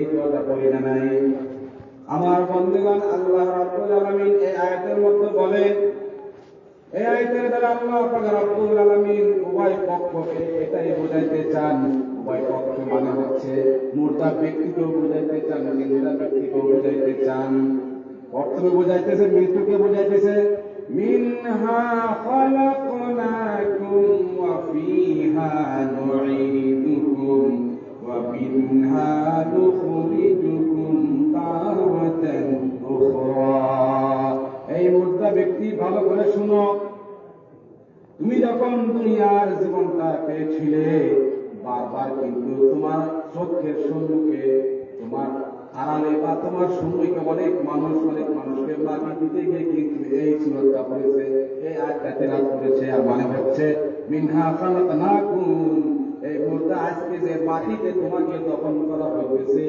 এই দোয়াটা পড়ি না নাই? আমার বন্ধুগণ, আল্লাহ রাব্বুল আলামিন এই আয়াতের মধ্যে বলেন, এই আয়াতের দ্বারা আল্লাহ পাক রাব্বুল আলামিন উভয় পক্ষকে এটাই বোঝাইতে চান, উভয় পক্ষ মানে হচ্ছে মুর্দা ব্যক্তিকেও বোঝাইতে চান, জিন্দা ব্যক্তিকেও বোঝাইতে চান। প্রথমে বোঝাইতেছে মৃত্যুকে, বোঝাইতেছে মিনহা খালাকনাকুম ওয়া ফিহা নুঈদুকুম ওয়া মিনহা নুখরিজুকুম তারাতান উখরা। এই মুর্দা ব্যক্তি, ভালো করে শুনো, তুমি যখন দুনিয়ার জীবনটা পেয়েছিলে, বারবার কিন্তু তোমার চোখের সম্মুখে, তোমার আড়ালে বা তোমার সম্মুখে অনেক মানুষকে মাটি দিতে গিয়ে কিন্তু এই সুরতটা পড়েছে, এই আয়াতটা তেলাওয়াত করেছে। আর মানে হচ্ছে মিনহা খালাকনাকুম, এই মুর্দা আজকে যে মাটিতে তোমাকে দফন করা হয়েছে,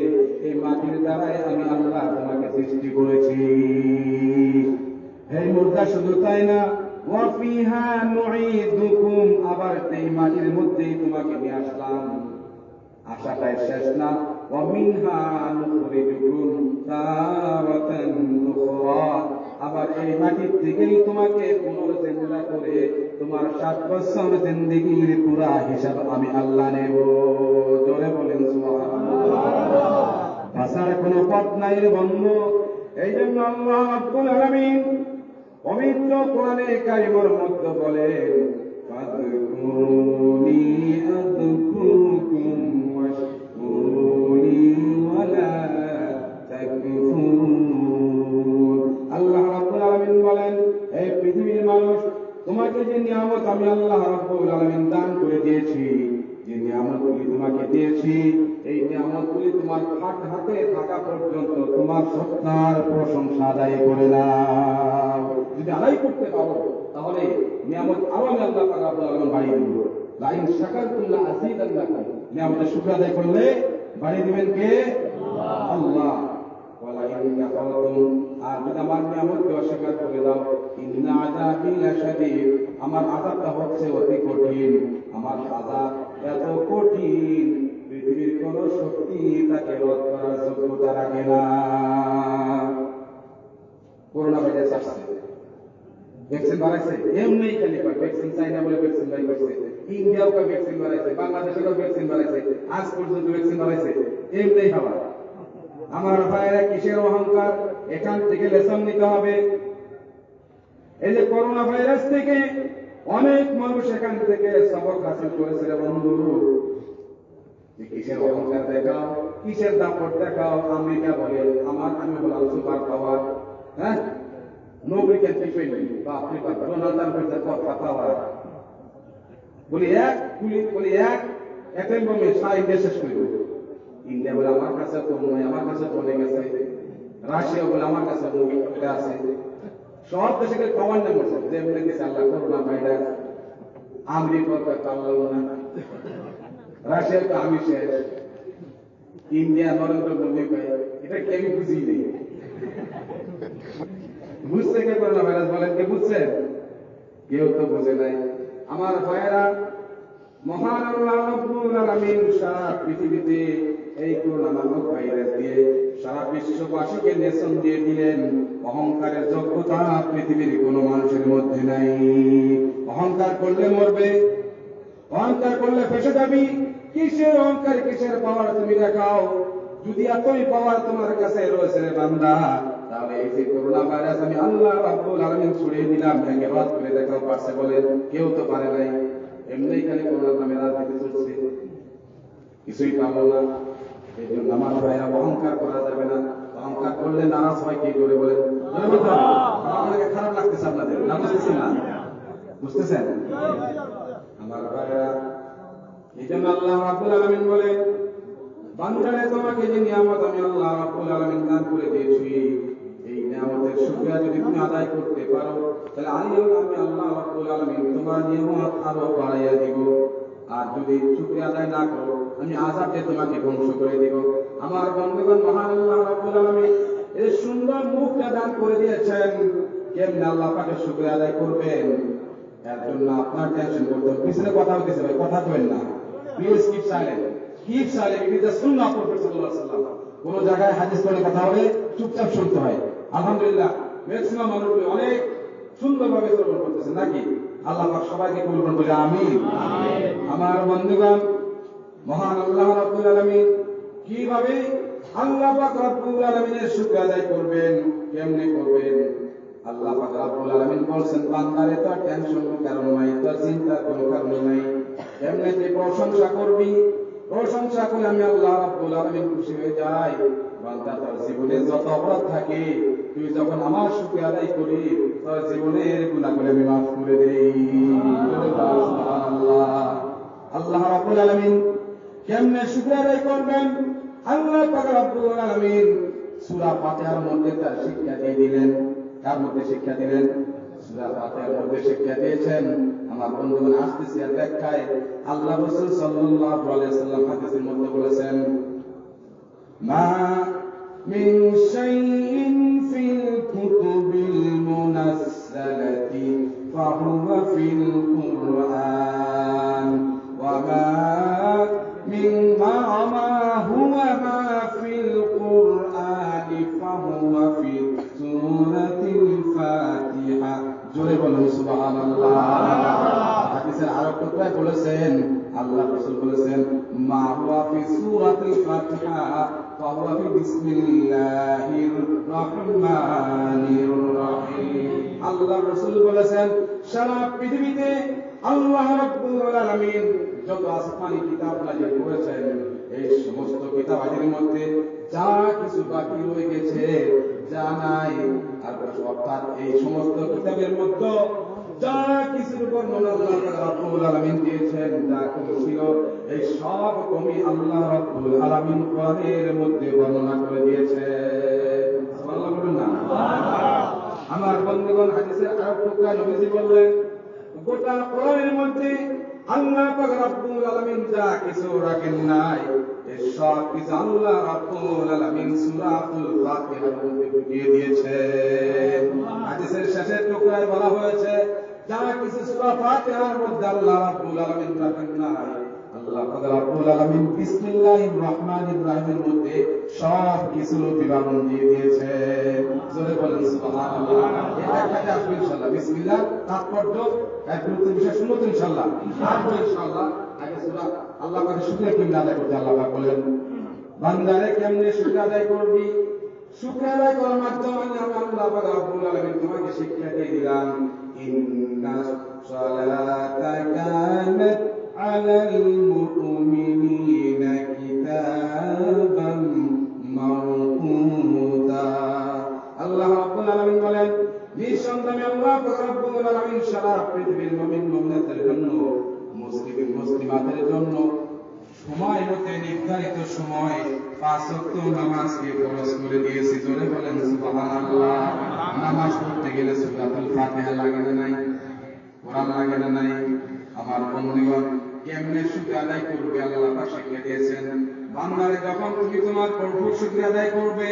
এই মাটির দ্বারাই আমি আল্লাহ তোমাকে সৃষ্টি করেছি। এই মুর্দা শুধু তাই না, ওয়া ফিহা নুঈদুকুম, আবার এই মাটির মধ্যেই তোমাকে নিয়ে আসলাম। আশাটাই শেষ না, ওয়া মিনহা নুখরিজুকুম তারাতান উখরা, আবার এই মাটির থেকেই তোমাকে পুনর্জিন্দা করে তোমার 7 বছর জিন্দেগির পুরা হিসাব আমি আল্লাহ নেব। জোরে বলেন সুবহানাল্লাহ। বাঁচার কোনো পথ নাই রে বন্ধু। এই জন্য আল্লাহ রাব্বুল আলামিন পবিত্র কোরআনে কারিমের মধ্যে বলেন, ফাযকুরুনি আযকুরুকুম ওয়াশকুরুনি ওয়ালা তাকফুরুন। আল্লাহ রাব্বুল আলামিন বলেন, এই পৃথিবীর মানুষ, তোমাকে যে নিয়ামত আমি আল্লাহ রাব্বুল আলামিন দান করে দিয়েছি, যে নিয়ামতগুলি তোমাকে দিয়েছি, এই নিয়ামতগুলি তোমার হাতে থাকা পর্যন্ত তোমার সত্তার প্রশংসা আদায় করে নাও। যদি আদায় করতে পারো তাহলে নিয়ামত আরো আমি আল্লাহ পাক রাব্বুল আলামিন বাড়িয়ে দিব। লাইন শাকারতুম লা আযীদান্নাকুম, নিয়ামতের শুকর আদায় করলে বাড়িয়ে দিবেন কে? আল্লাহ। ওয়ালা ইন কাফারতুম, আর যদি আমার নিয়ামতকে অস্বীকার করে দাও, ইন্না আযাবি লাশাদীদ, আমার আযাবটা হচ্ছে অতি কঠিন। আমার আযাব এত কঠিন, পৃথিবীর কোন শক্তি তাকে রোধ করার যোগ্যতা রাখে না। করোনা ভাইরাস আসছে, ভ্যাকসিন বানাইছে, এমনি খালি ভ্যাকসিন চাই না বলে ভ্যাকসিন বাই করছে, ইন্ডিয়াও ভ্যাকসিন বানাইছে, বাংলাদেশেরও ভ্যাকসিন বানাইছে, আজ পর্যন্ত ভ্যাকসিন বানাইছে, এমনি খাবার। আমার ভাইয়েরা, কিসের অহংকার? এখান থেকে লেসন নিতে হবে। এই যে করোনা ভাইরাস থেকে অনেক মানুষ এখান থেকে সবক হাসিল করেছে রে বন্ধু। কিসের অহংকার দেখাও, কিসের দাপট দেখাও। আমেরিকা বলে আমি বললাম সুপার পাওয়ার, হ্যাঁ, nobody can defend me, বাপরে বাপ, ডোনাল্ড ট্রাম্পের কথা পাওয়ার, বলি এক অ্যাটম বোমে 6 ইন্ডিয়া শেষ করে দেবো। ইন্ডিয়া বলে আমার কাছে তো নয়, আমার কাছে চলে গেছে। রাশিয়া বলে আমার কাছে আছে। সব দেশকে কমান্ডার করছে যে এমনি দিচ্ছে আল্লাহ করোনা ভাইরাস। আমেরিকা পারল না, রাশিয়া তো আমি শেষ, ইন্ডিয়া নরেন্দ্র মোদী ভাই, এটা কেউ বুঝি নেই। বুঝছে কে করোনা ভাইরাস? বলেন, কে বুঝছেন? কেউ তো বুঝে নাই। আমার ভাইয়েরা, মহান আল্লাহ রাব্বুল আলামিন সারা পৃথিবীতে এই করোনা নামক ভাইরাস দিয়ে সারা বিশ্ববাসীকে লেসন দিয়ে দিলেন, অহংকারের যোগ্যতা পৃথিবীর কোন মানুষের মধ্যে নাই। অহংকার করলে মরবে, অহংকার করলে ফেসে যাবি। কিসের অহংকার, কিসের পাওয়ার তুমি দেখাও? যদি এতই পাওয়ার তোমার কাছে রয়েছে রে বান্দা, তাহলে এই যে করোনা ভাইরাস আমি আল্লাহ রাব্বুল আলামিন ছড়িয়ে দিলাম, ভেঙে বাদ করে দেখাও পারছে? বলেন, কেউ তো পারে নাই। এমনি খালি করোনা নামে রাজনীতি চলছে, কিছুই পারলো না। এই জন্য আমার ভাইরা, অহংকার করা যাবে না। অহংকার করলে নারাজ হয় কে করে? বলেন, আপনাকে খারাপ লাগতেছে আপনাদের না? বুঝতেছেন না? বুঝতেছেন আমার ভাইরা? এই জন্য আল্লাহ রাব্বুল আলামিন বলেন, বান্দারে তোমাকে যে নিয়ামত আমি আল্লাহ রাব্বুল আলামিন দান করে দিয়েছি, এই নিয়ামতের শুকরিয়া যদি তুমি আদায় করতে পারো, তাহলে আমি আল্লাহ রাব্বুল আলামিন তোমার নিয়ামত আরো বাড়াইয়া দিব। আর যদি শুকরিয়া আদায় না করো, আমি আযাবে তোমাকে ধ্বংস করে দিব। আমার বন্ধুগণ, মহান আল্লাহ রাব্বুল আলামিন এই সুন্দর মুখটা দান করে দিয়েছেন, কেমনে আল্লাহ পাকের শুকরিয়া আদায় করবেন? এর জন্য আপনার টেনশন করতে হবে। পিছনে কথা হইতেছে ভাই, কথা কইেন না, please keep silent, keep silent. It is the Sunnah of prophet সাল্লাল্লাহু আলাইহি ওয়াসাল্লাম। কোন জায়গায় হাদিস করে কথা বলে চুপচাপ শুনতে হয়। আলহামদুলিল্লাহ ম্যাক্সিমাম মানুষ অনেক সুন্দরভাবে শ্রবণ করতেছেন নাকি? আল্লাহ পাক সবাইকে কবুল করুন বলে আমিন। আমার বন্ধুগণ, মহান আল্লাহ রাব্বুল আলামিন কিভাবে আল্লাহ পাক রাব্বুল আলামিনের শুকর আদায় করবেন, কেমনে করবেন? আল্লাহ পাক রাব্বুল আলামিন বলেন, বান্দারে তো টেনশনের কারণ নাই, তো চিন্তার কোনো কারণ নাই। কেমনে তুই প্রশংসা করবি? প্রশংসা করে আমি আল্লাহ রাব্বুল আলামিন খুশি হয়ে যাই। বান্দা তোর জীবনে যত অপরাধ থাকে, তুই যখন আমার শুকর আদায় করি, তোর জীবনের গুনাহগুলো আমি মাফ করে দেই। সুবহানাল্লাহ। আল্লাহ রাব্বুল আলামিন কেমনে শুকর আদায় করবেন? আল্লাহ পাক রাব্বুল আলামিন সূরা ফাতিহার মধ্যে তার শিক্ষা দিয়ে দিলেন। তার মধ্যে শিক্ষা দিলেন, সূরা ফাতিহার মধ্যে শিক্ষা দিয়েছেন। আমার বন্ধুগণ, আসতেছি আর ব্যাখ্যায়। আল্লাহ রাসূল সাল্লাল্লাহু আলাইহি ওয়াসাল্লাম হাদিসের মধ্যে বলেছেন, মা মিন শাইইন ফিল কুতুবিল মুনাজ্জালাতি ফাহুয়া ফিল কুরআন ওয়া মা হুয়া মা ফিল কুরআনি ফাহুয়া ফি সূরাতিল ফাতিহা। জোরে বলুন সুবহানাল্লাহ। হাদিসের আরো টুকরায় বলেছেন, আল্লাহ রাসূল বলেছেন, মা হুয়া ফি সূরাতিল ফাতিহা ফাহুয়া ফি বিসমিল্লাহির রহমানির রহিম। আল্লাহ রাসূল বলেছেন, সারা পৃথিবীতে আল্লাহ রাব্বুল আলামিন যত আসমানি কিতাব নাযিল করেছেন, এই সমস্ত কিতাবের মধ্যে যা কিছু বাকি রয়ে গেছে, যা নাই, আর অর্থাৎ এই সমস্ত কিতাবের মধ্যে যা কিছুর বর্ণনা আল্লাহ রাব্বুল আলামিন দিয়েছেন, যা কিছু ছিল, এই সব কমি আল্লাহ রাব্বুল আলামিন কোরআনের মধ্যে বর্ণনা করে দিয়েছেন। সুবহানাল্লাহ বলুন না। আমার বন্ধুগণ, হাদিসের আরো টুকরা নবীজি বললেন, গোটা কোরআনের মধ্যে আল্লাহ পাক রাব্বুল আলামিন যা কিছু রাখেন নাই, এই সব কিছু আল্লাহ রাব্বুল আলামিন সূরাতুল ফাতিহার মধ্যে ঢুকিয়ে দিয়েছেন। হাদিসের শেষের টুকরায় বলা হয়েছে, যা কিছু সূরা ফাতিহার মধ্যে আল্লাহ রাব্বুল আলামিন রাখেন নাই, আল্লাহ পাক রাব্বুল আলামিন বিসমিল্লাহির রহমানির রহিমের মধ্যে সব কিছুর বিবরণ দিয়ে দিয়েছেন। জোরে বলেন সুবহানাল্লাহ। এটা কাজে আসবে ইনশাআল্লাহ। বিসমিল্লাহ তাৎপর্য একদম বিষয় শুনবো তো ইনশাআল্লাহ। তারপর ইনশাআল্লাহ আগে সূরা আল্লাহ পাকের শুকর কেমনে আদায় করতে আল্লাহ পাক বলেন, বান্দারে কেমনে শুকর আদায় করবি? শুকর আদায় করার মাধ্যমে আমি আল্লাহ পাক রব্বুল আলামিন তোমাকে শিক্ষা দিয়ে দিলাম, ইন্নাস সালাতা কানাত আলাল মুমিনিনা কিতাবাম মাওকুতা। আল্লাহ রাব্বুল আলামিন বলেন, নিঃসন্দেহে আল্লাহ পাক রব্বুল আলামিন সারা পৃথিবীর মুমিন মুমিনাতের জন্য, মুসলিম মুসলিমাতের জন্য সময় মতে নির্ধারিত সময় 5 ওয়াক্ত নামাজকে ফরজ করে দিয়েছে। জোরে বলেন সুবহানাল্লাহ। নামাজ পড়তে গেলে সূরাতুল ফাতিহা লাগে না নাই? কোরআন লাগে না নাই? আমার বন্ধুগণ, কেমনে শুকর আদায় করবে আল্লাহ পাক শিখিয়ে দিয়েছেন। বান্দারে যখন তুমি তোমার প্রভুর শুকর আদায় করবে,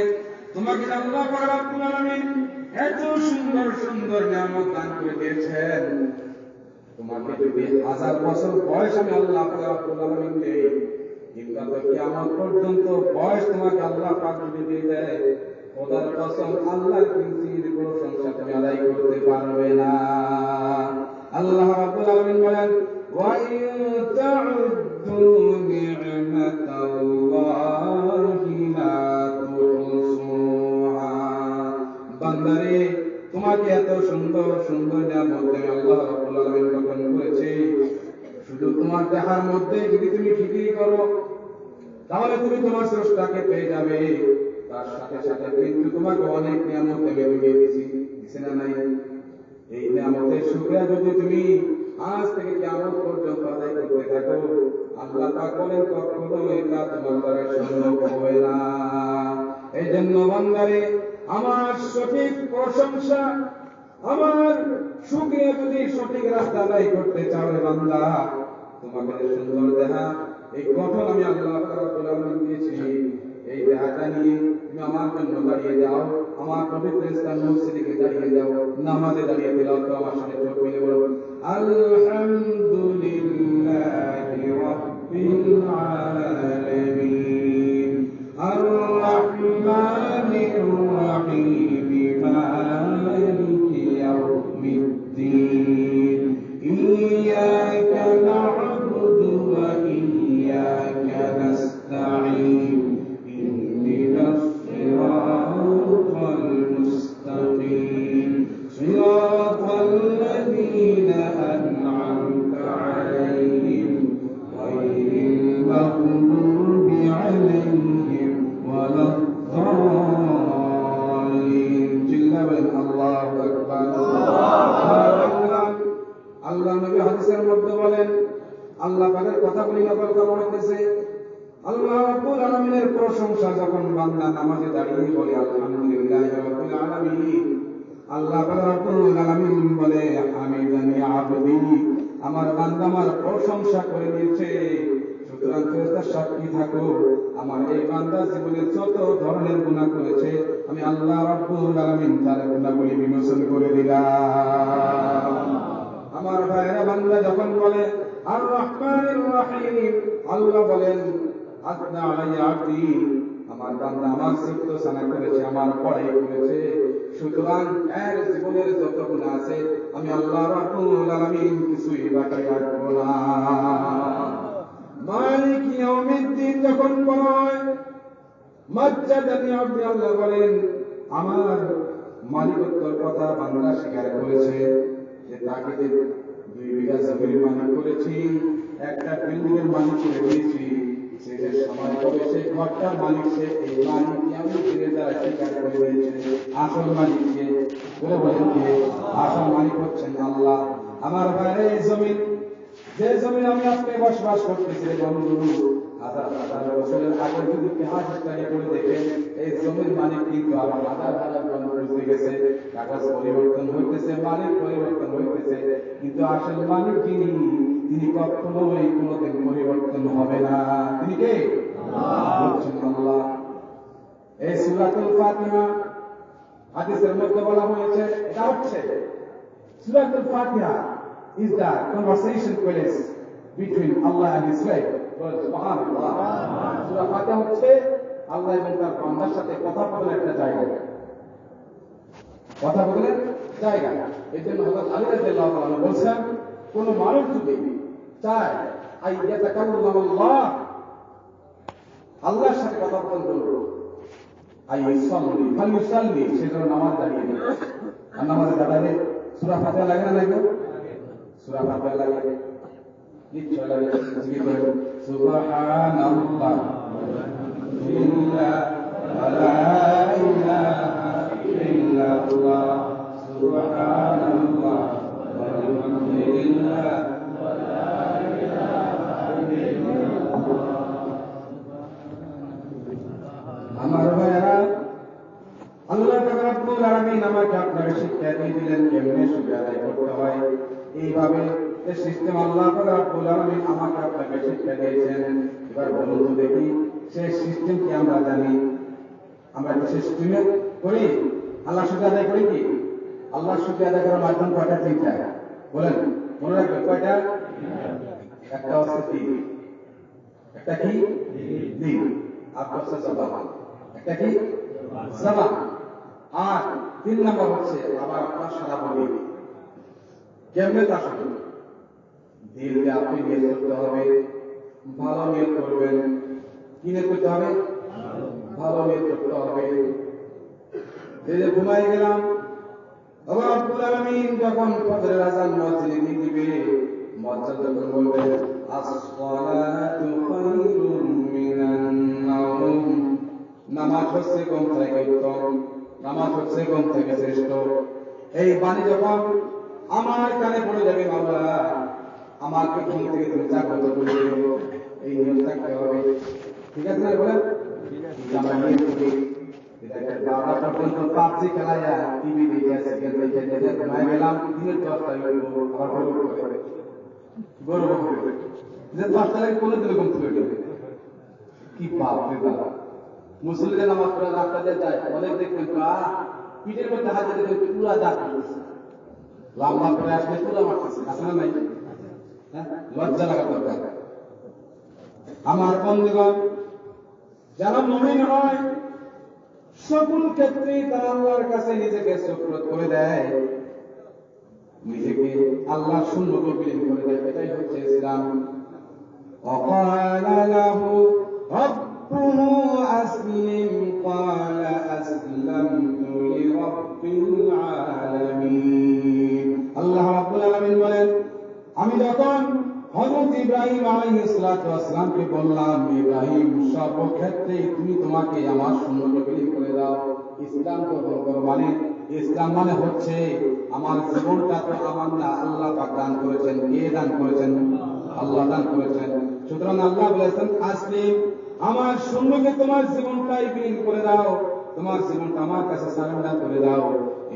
তোমাকে আল্লাহ পাক রব্বুল আলামিন এত সুন্দর সুন্দর নিয়ামত দান করে দিয়েছেন, তোমাকে যদি 1000 বছর বয়স আমি আল্লাহ পাক রব্বুল আলামিন দেই, কিংবা কিয়ামত পর্যন্ত বয়স তোমাকে আল্লাহ পাক যদি দিয়ে দেয়, খোদার কসম আল্লাহর কুরসির প্রশংসা তুমি আদায় করতে পারবে না। আল্লাহ রাব্বুল আলামিন বলেন, ওয়া ইন তাউদ্দু নি'মাতাল্লাহি লা তুহসুহা। বান্দারে, তোমাকে এত সুন্দর সুন্দর নিয়ামত আমি আল্লাহ রাব্বুল আলামিন দান করেছি, শুধু তোমার দেখার মধ্যে যদি তুমি ফিকির করো, তাহলে তুমি তোমার স্রষ্টাকে পেয়ে যাবে। তার সাথে সাথে কিন্তু তোমাকে অনেক নিয়ামত আমি দিয়ে দিছি না নাই? এই নিয়ামতের শুকরিয়া যদি তুমি আজ থেকে কিয়ামত পর্যন্ত আদায় করতে থাকো, আল্লাহ পাক বলেন কখনো এটা তোমার দ্বারা সম্ভব হবে না। এই জন্য বান্দারে, আমার সঠিক প্রশংসা, আমার শুকরিয়া যদি সঠিক রাস্তা আদায় করতে চাও রে বান্দা, তোমাকে সুন্দর দেহা, এই গঠন আমি আল্লাহ রাব্বুল আলামিন দিয়েছি, এই দেহাটা নিয়ে তুমি আমার জন্য দাঁড়িয়ে যাও, আমার পবিত্র স্থান মসজিদে দাঁড়িয়ে যাও, নামাজে দাঁড়িয়ে তিলাওয়াত করো, আমার সাথে চোখ মিলে বলো, আলহামদুলিল্লাহি রাব্বিল আলামিন আর রাহমানির রাহিম মালিকি ইয়াউমিদ্দিন ইয়্যাকা না'বুদু ওয়া ইয়্যাকা নাস্তাঈন ইহদিনাস সিরাতাল মুস্তাকিম সিরাতাল লাযীনা আন'আমতা আলাইহিম গায়রিল মাগদুবি আলাইহিম ওয়ালাদ-দাল্লিন। চিল্লা বলেন আল্লাহু আকবার। আল্লাহ নবী হাদিসের মধ্যে বলেন, আল্লাহ পাকের কথাগুলি নকল করা হইতেছে। আল্লাহ রাব্বুল আলামিনের প্রশংসা যখন বান্দা নামাজে দাঁড়িয়ে বলে আলহামদুলিল্লাহি রাব্বিল আলামিন, আল্লাহ রাব্বুল আলামিন বলে হামিদানি আবদি, আমার বান্দা আমার প্রশংসা করে দিয়েছে। সুতরাং ফেরেশতা সাক্ষী থাকো, আমার এই বান্দা জীবনে যত ধরনের গুনাহ করেছে আমি আল্লাহ রাব্বুল আলামিন তার গুনাহগুলি বিমোচন করে দিলাম। আমার ভাইরা বান্দা যখন বলে আর রহমানির রহিম, আল্লাহ বলেন আসনা আলাইয়া আবদি, আমার বান্দা আমার সিফত সানা করেছে, আমার পড়াই করেছে। সুতরাং এর জীবনের যত গুনাহ আছে আমি আল্লাহ রাব্বুল আলামিন কিছুই বাকি রাখবো না। মালিক ইয়াউমিদ্দিন যখন বলা হয়, মাজ্জাদানি আবদি, আল্লাহ বলেন আমার মালিকত্বের কথা বান্দা স্বীকার করেছে যে তাকে 2 বিঘা জমির মালিক করেছি, একটা বিল্ডিং এর মালিক করে দিয়েছি, সে যে সময় হবে সেই ঘরটার মালিক, সে এই মালিক ইয়াউমিদ্দিনের দ্বারা স্বীকার করে দিয়েছে। আসল মালিক কে? বলে বলেন কে? আসল মালিক হচ্ছেন আল্লাহ। আমার বাইরে এই জমিন, যে জমিন আমি আজকে বসবাস করতেছি বন্ধু, হাজার হাজার বছরের আগে যদি ইতিহাস স্টাডি করে দেখেন, এই জমির মালিক কিন্তু আবার হাজার হাজার বছর হয়ে গেছে। কাগজ পরিবর্তন হইতেছে, মালিক পরিবর্তন হইতেছে, কিন্তু আসল মালিক যিনি, তিনি কখনোই কোনোদিন পরিবর্তন হবে না। তিনি কে? আল্লাহ। এই সূরাতুল ফাতিহা হাদিসের মধ্যে বলা হয়েছে, এটা হচ্ছে সূরাতুল ফাতিহা is the conversation place between Allah and His slave. সুবহানাল্লাহ। সূরা ফাতিহা হচ্ছে আল্লাহ এবং তার বান্দার সাথে কথা বলার একটা জায়গা, কথা বলার জায়গা। এই জন্য হযরত আলী রাদিয়াল্লাহু তাআলা বলেছেন, কোন মানুষ যদি চায় আইয়াতাকাল্লামাল্লাহ, আল্লাহর সাথে কথা বলতে হলো, আইয়াসাল্লি ফালিসাল্লি, সেজন্য নামাজ দাঁড়িয়ে নেই। আর নামাজে দাঁড়ালে সূরা ফাতিহা লাগে না লাগে? সূরা ফাতিহা লাগে, নিশ্চয় লাগে। জিকির করেন সুবহানাল্লাহ ওয়া লা ইলাহা ইল্লাল্লাহ সুবহানাল্লাহ ওয়ালহামদুলিল্লাহ ওয়া লা ইলাহা ইল্লাল্লাহ। আমার ভাইরা, আল্লাহ রাব্বুল আলামিন আমাকে আপনাকে শিক্ষা দিয়ে দিলেন কেমনে শুকরিয়া আদায় করতে হয়। এইভাবে এই সিস্টেম আল্লাহ রাব্বুল আলামিন আমাকে আপনাকে শিক্ষা দিয়েছেন। এবার বলুন তো দেখি, সেই সিস্টেম কি আমরা জানি? আমরা কি সিস্টেমে করি? আল্লাহ শুকরিয়া আদায় করি কি? আল্লাহ শুকরিয়া আদায় করার মাধ্যম কয়টা? 3টা। বলেন, মনে রাখবেন কয়টা? একটা হচ্ছে দিন, একটা কি দিন, আর হচ্ছে জবান। একটা কি জবান, আর 3 নম্বর হচ্ছে আবার আপনার সারা বডি। কেমনে তা শুনুন। দিল দিয়ে আপনি নিয়ত করতে হবে, ভালো নিয়ত করবেন। কি নিয়ত করতে হবে? ভালো নিয়ত করতে হবে। এই যে ঘুমাই গেলাম, আল্লাহ রাব্বুল আলামিন যখন ফজরের আযান মসজিদে দিয়ে দিবে, মুয়াজ্জিন যখন বলবে as-সালাতু খায়রুম মিনান নাওম, নামাজ হচ্ছে ঘুম থেকে উত্তম, নামাজ হচ্ছে ঘুম থেকে শ্রেষ্ঠ। এই বাণী যখন আমার কানে পড়ে যাবে, মাওলা আমাকে ঘুম থেকে তুমি জাগ্রত করে দিও, এই নিয়ত থাকতে হবে। ঠিক আছে না? বলেন আমরা নিয়ত করি। বারোটা পর্যন্ত পাবজি খেলাইয়া টিভি দেখে সিরিয়াল দেখে দেখে ঘুমাই গেলাম, দিনের 10টায় আবার গরু করে যে 10টা লাগে কোনো দিনে ঘুম থেকে উঠবে। কি পাপ রে বাবা! মুসলিমদের নামাজ পড়ে রাস্তাতে যায়, অনেক দেখবেন পিঠের মধ্যে হাতে দেখবেন পুরা দাগ পড়েছে, লম্বা করে আসলে পুরা মারতেছে। আছে না নাই? লজ্জা লাগা দরকার। আমার বন্ধুগণ, যারা মুমিন হয় সকল ক্ষেত্রে তারা আল্লাহর কাছে নিজেকে সুপ্রত করে দেয়, নিজেকে আল্লাহর শূন্যকে বিলীন করে দেয়। এটাই হচ্ছে ইসলাম। وقال له ربه أسلم قال أسلمت لرب العالمين। আল্লাহ রাব্বুল আলামিন বলেন, আমি যখন হযরত ইব্রাহিম আলাইহিস সালাতু ওয়াস সালামকে বললাম, ইব্রাহিম সর্বক্ষেত্রে তুমি তোমাকে আমার শূন্যকে বিলীন করে দাও, ইসলাম গ্রহণ করো। মানে ইসলাম মানে হচ্ছে আমার জীবনটা তো আমার না, আল্লাহ পাক দান করেছেন। কে দান করেছেন? আল্লাহ দান করেছেন। সুতরাং আল্লাহ বলেছেন, আসলিম, আমার শূন্যকে তোমার জীবনটাই বিলীন করে দাও, তোমার জীবনটা আমার কাছে সারেন্ডার করে দাও।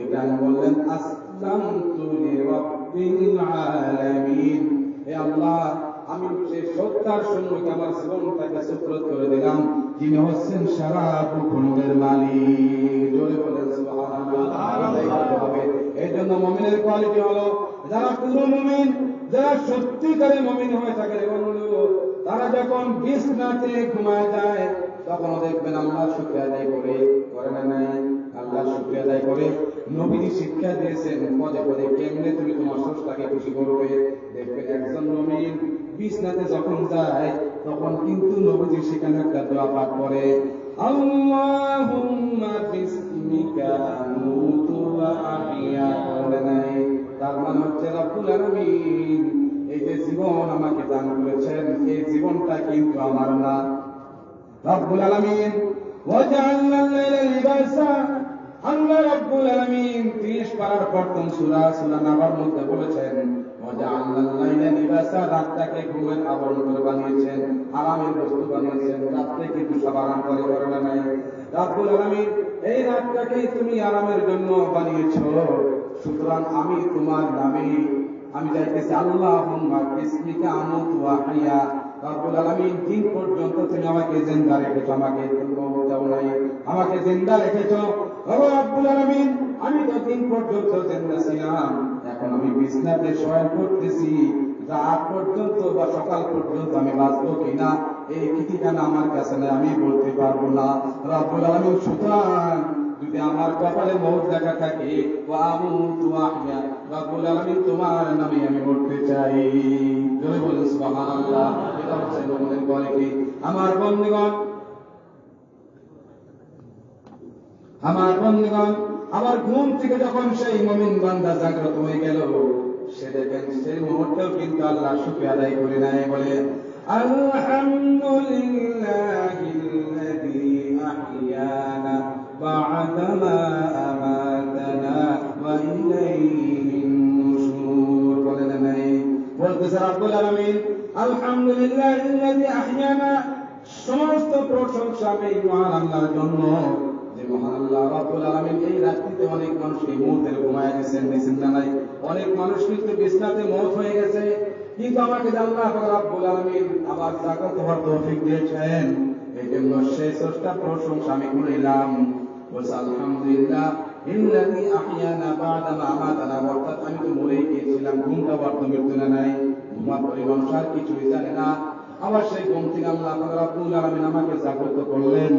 ইব্রাহিম বললেন, আসলামতু লিরাব্বিল আলামিন। হে আল্লাহ, আমি সেই সত্তার শূন্যকে আমার জীবনটাকে সুপ্রত করে দিলাম, যিনি হচ্ছেন সারা ভূখণ্ডের মালিক। জোরে বলেন সুবহানাল্লাহ। এই জন্য মুমিনের কোয়ালিটি হলো, যারা পুরো মুমিন, যারা সত্যিকারে মুমিন হয়ে থাকে, তারা যখন বিছানাতে ঘুমায় যায় তখনও দেখবেন আল্লাহ শুকরিয়া আদায় করে না নাই? আল্লাহ শুকরিয়া আদায় করে। নবীজি শিক্ষা দিয়েছেন পদে পদে কেমনে তুমি তোমার স্রষ্টাকে খুশি করবে। দেখবেন একজন মুমিন বিছানাতে যখন যায় তখন কিন্তু নবীজি সেখানে একটা দোয়া পাঠ করে, আল্লাহুম্মা বিসমিকা আমুতু ওয়া আহইয়া। তার মানে হচ্ছে রব্বুল আলামিন, এই যে জীবন আমাকে দান করেছেন, এই জীবনটা কিন্তু আমার না। রব্বুল আলামিন ওয়াজআলনা আল-লাইলা লিবাসা। আল্লাহ রব্বুল আলামিন 30 পারার প্রথম সূরা নাবার মধ্যে বলেছেন, ওয়াজআলনা আল-লাইলা লিবাসা, রাতটাকে ঘুমের আবরণ করে বানিয়েছেন, আরামের বস্তু বানিয়েছেন। রাতকে কিন্তু সব আরাম করে না নাই? রব্বুল আলামিন এই রাতটাকে তুমি আরামের জন্য বানিয়েছো। সুতরাং আমি তোমার নামে আমি চাইতেছি, আল্লাহুম্মা বিসমিকা আমুতু ওয়া আহইয়া। রব্বুল আলামিন, দিন পর্যন্ত তুমি আমাকে জিন্দা রেখেছো, আমাকে মওত দাও নাই, আমাকে জিন্দা রেখেছো। রব্বুল আলামিন, আমি তো দিন পর্যন্ত জিন্দা ছিলাম, এখন আমি বিছানাতে শয়ন করতেছি, রাত পর্যন্ত বা সকাল পর্যন্ত আমি বাঁচবো কিনা এই ঠিকানা আমার কাছে নেই, আমি বলতে পারবো না। রব্বুল আলামিন, সুতরাং যদি আমার কপালে মওত লেখা থাকে, ওয়া আমুতু ওয়া আহইয়া, রব্বুল আলামিন তোমার নামে আমি মরতে চাই। জোরে বলেন সুবহানাল্লাহ। এটা হচ্ছে মুমিনের কোয়ালিটি। আমার বন্ধুগণ, আবার ঘুম থেকে যখন সেই মুমিন বান্দা জাগ্রত হয়ে গেল, সে দেখেন সেই মুহূর্তেও কিন্তু আল্লাহ শুকরিয়া আদায় করে নাই। বলে, আলহামদুলিল্লাহিল্লাযী আহইয়ানা বা'দা মা আমাতানা ওয়া ইলাইহিন নুশুর। বলেন নাই? বলতেছে রব্বুল আলামিন, আলহামদুলিল্লাহিল্লাযী আহইয়ানা, সমস্ত প্রশংসা এই মহান আল্লাহর জন্য, যে মহান আল্লাহ রব্বুল আলামিন এই রাত্রিতে অনেক মানুষকে মওতের ঘুমায় দিয়েছেন না নাই? অনেক মানুষ কিন্তু বিছানাতে মওত হয়ে গেছে, কিন্তু আমাকে আল্লাহ রব্বুল আলামিন আবার জাগ্রত হওয়ার তৌফিক দিয়েছেন। এই জন্য সেই স্রষ্টা প্রশংসা আমি করিলাম। বলছে আলহামদুলিল্লাহ ইল্লাযী আহইয়ানা বা'দা মা আমাতানা। অর্থাৎ আমি তো মরে গিয়েছিলাম, ঘুমটা বর্তমান মৃত্যু না নাই, ঘুমার পরে মানুষ আর কিছুই জানে না। আবার সেই ঘুম থেকে আল্লাহ রাব্বুল আলামিন আমাকে জাগ্রত করলেন।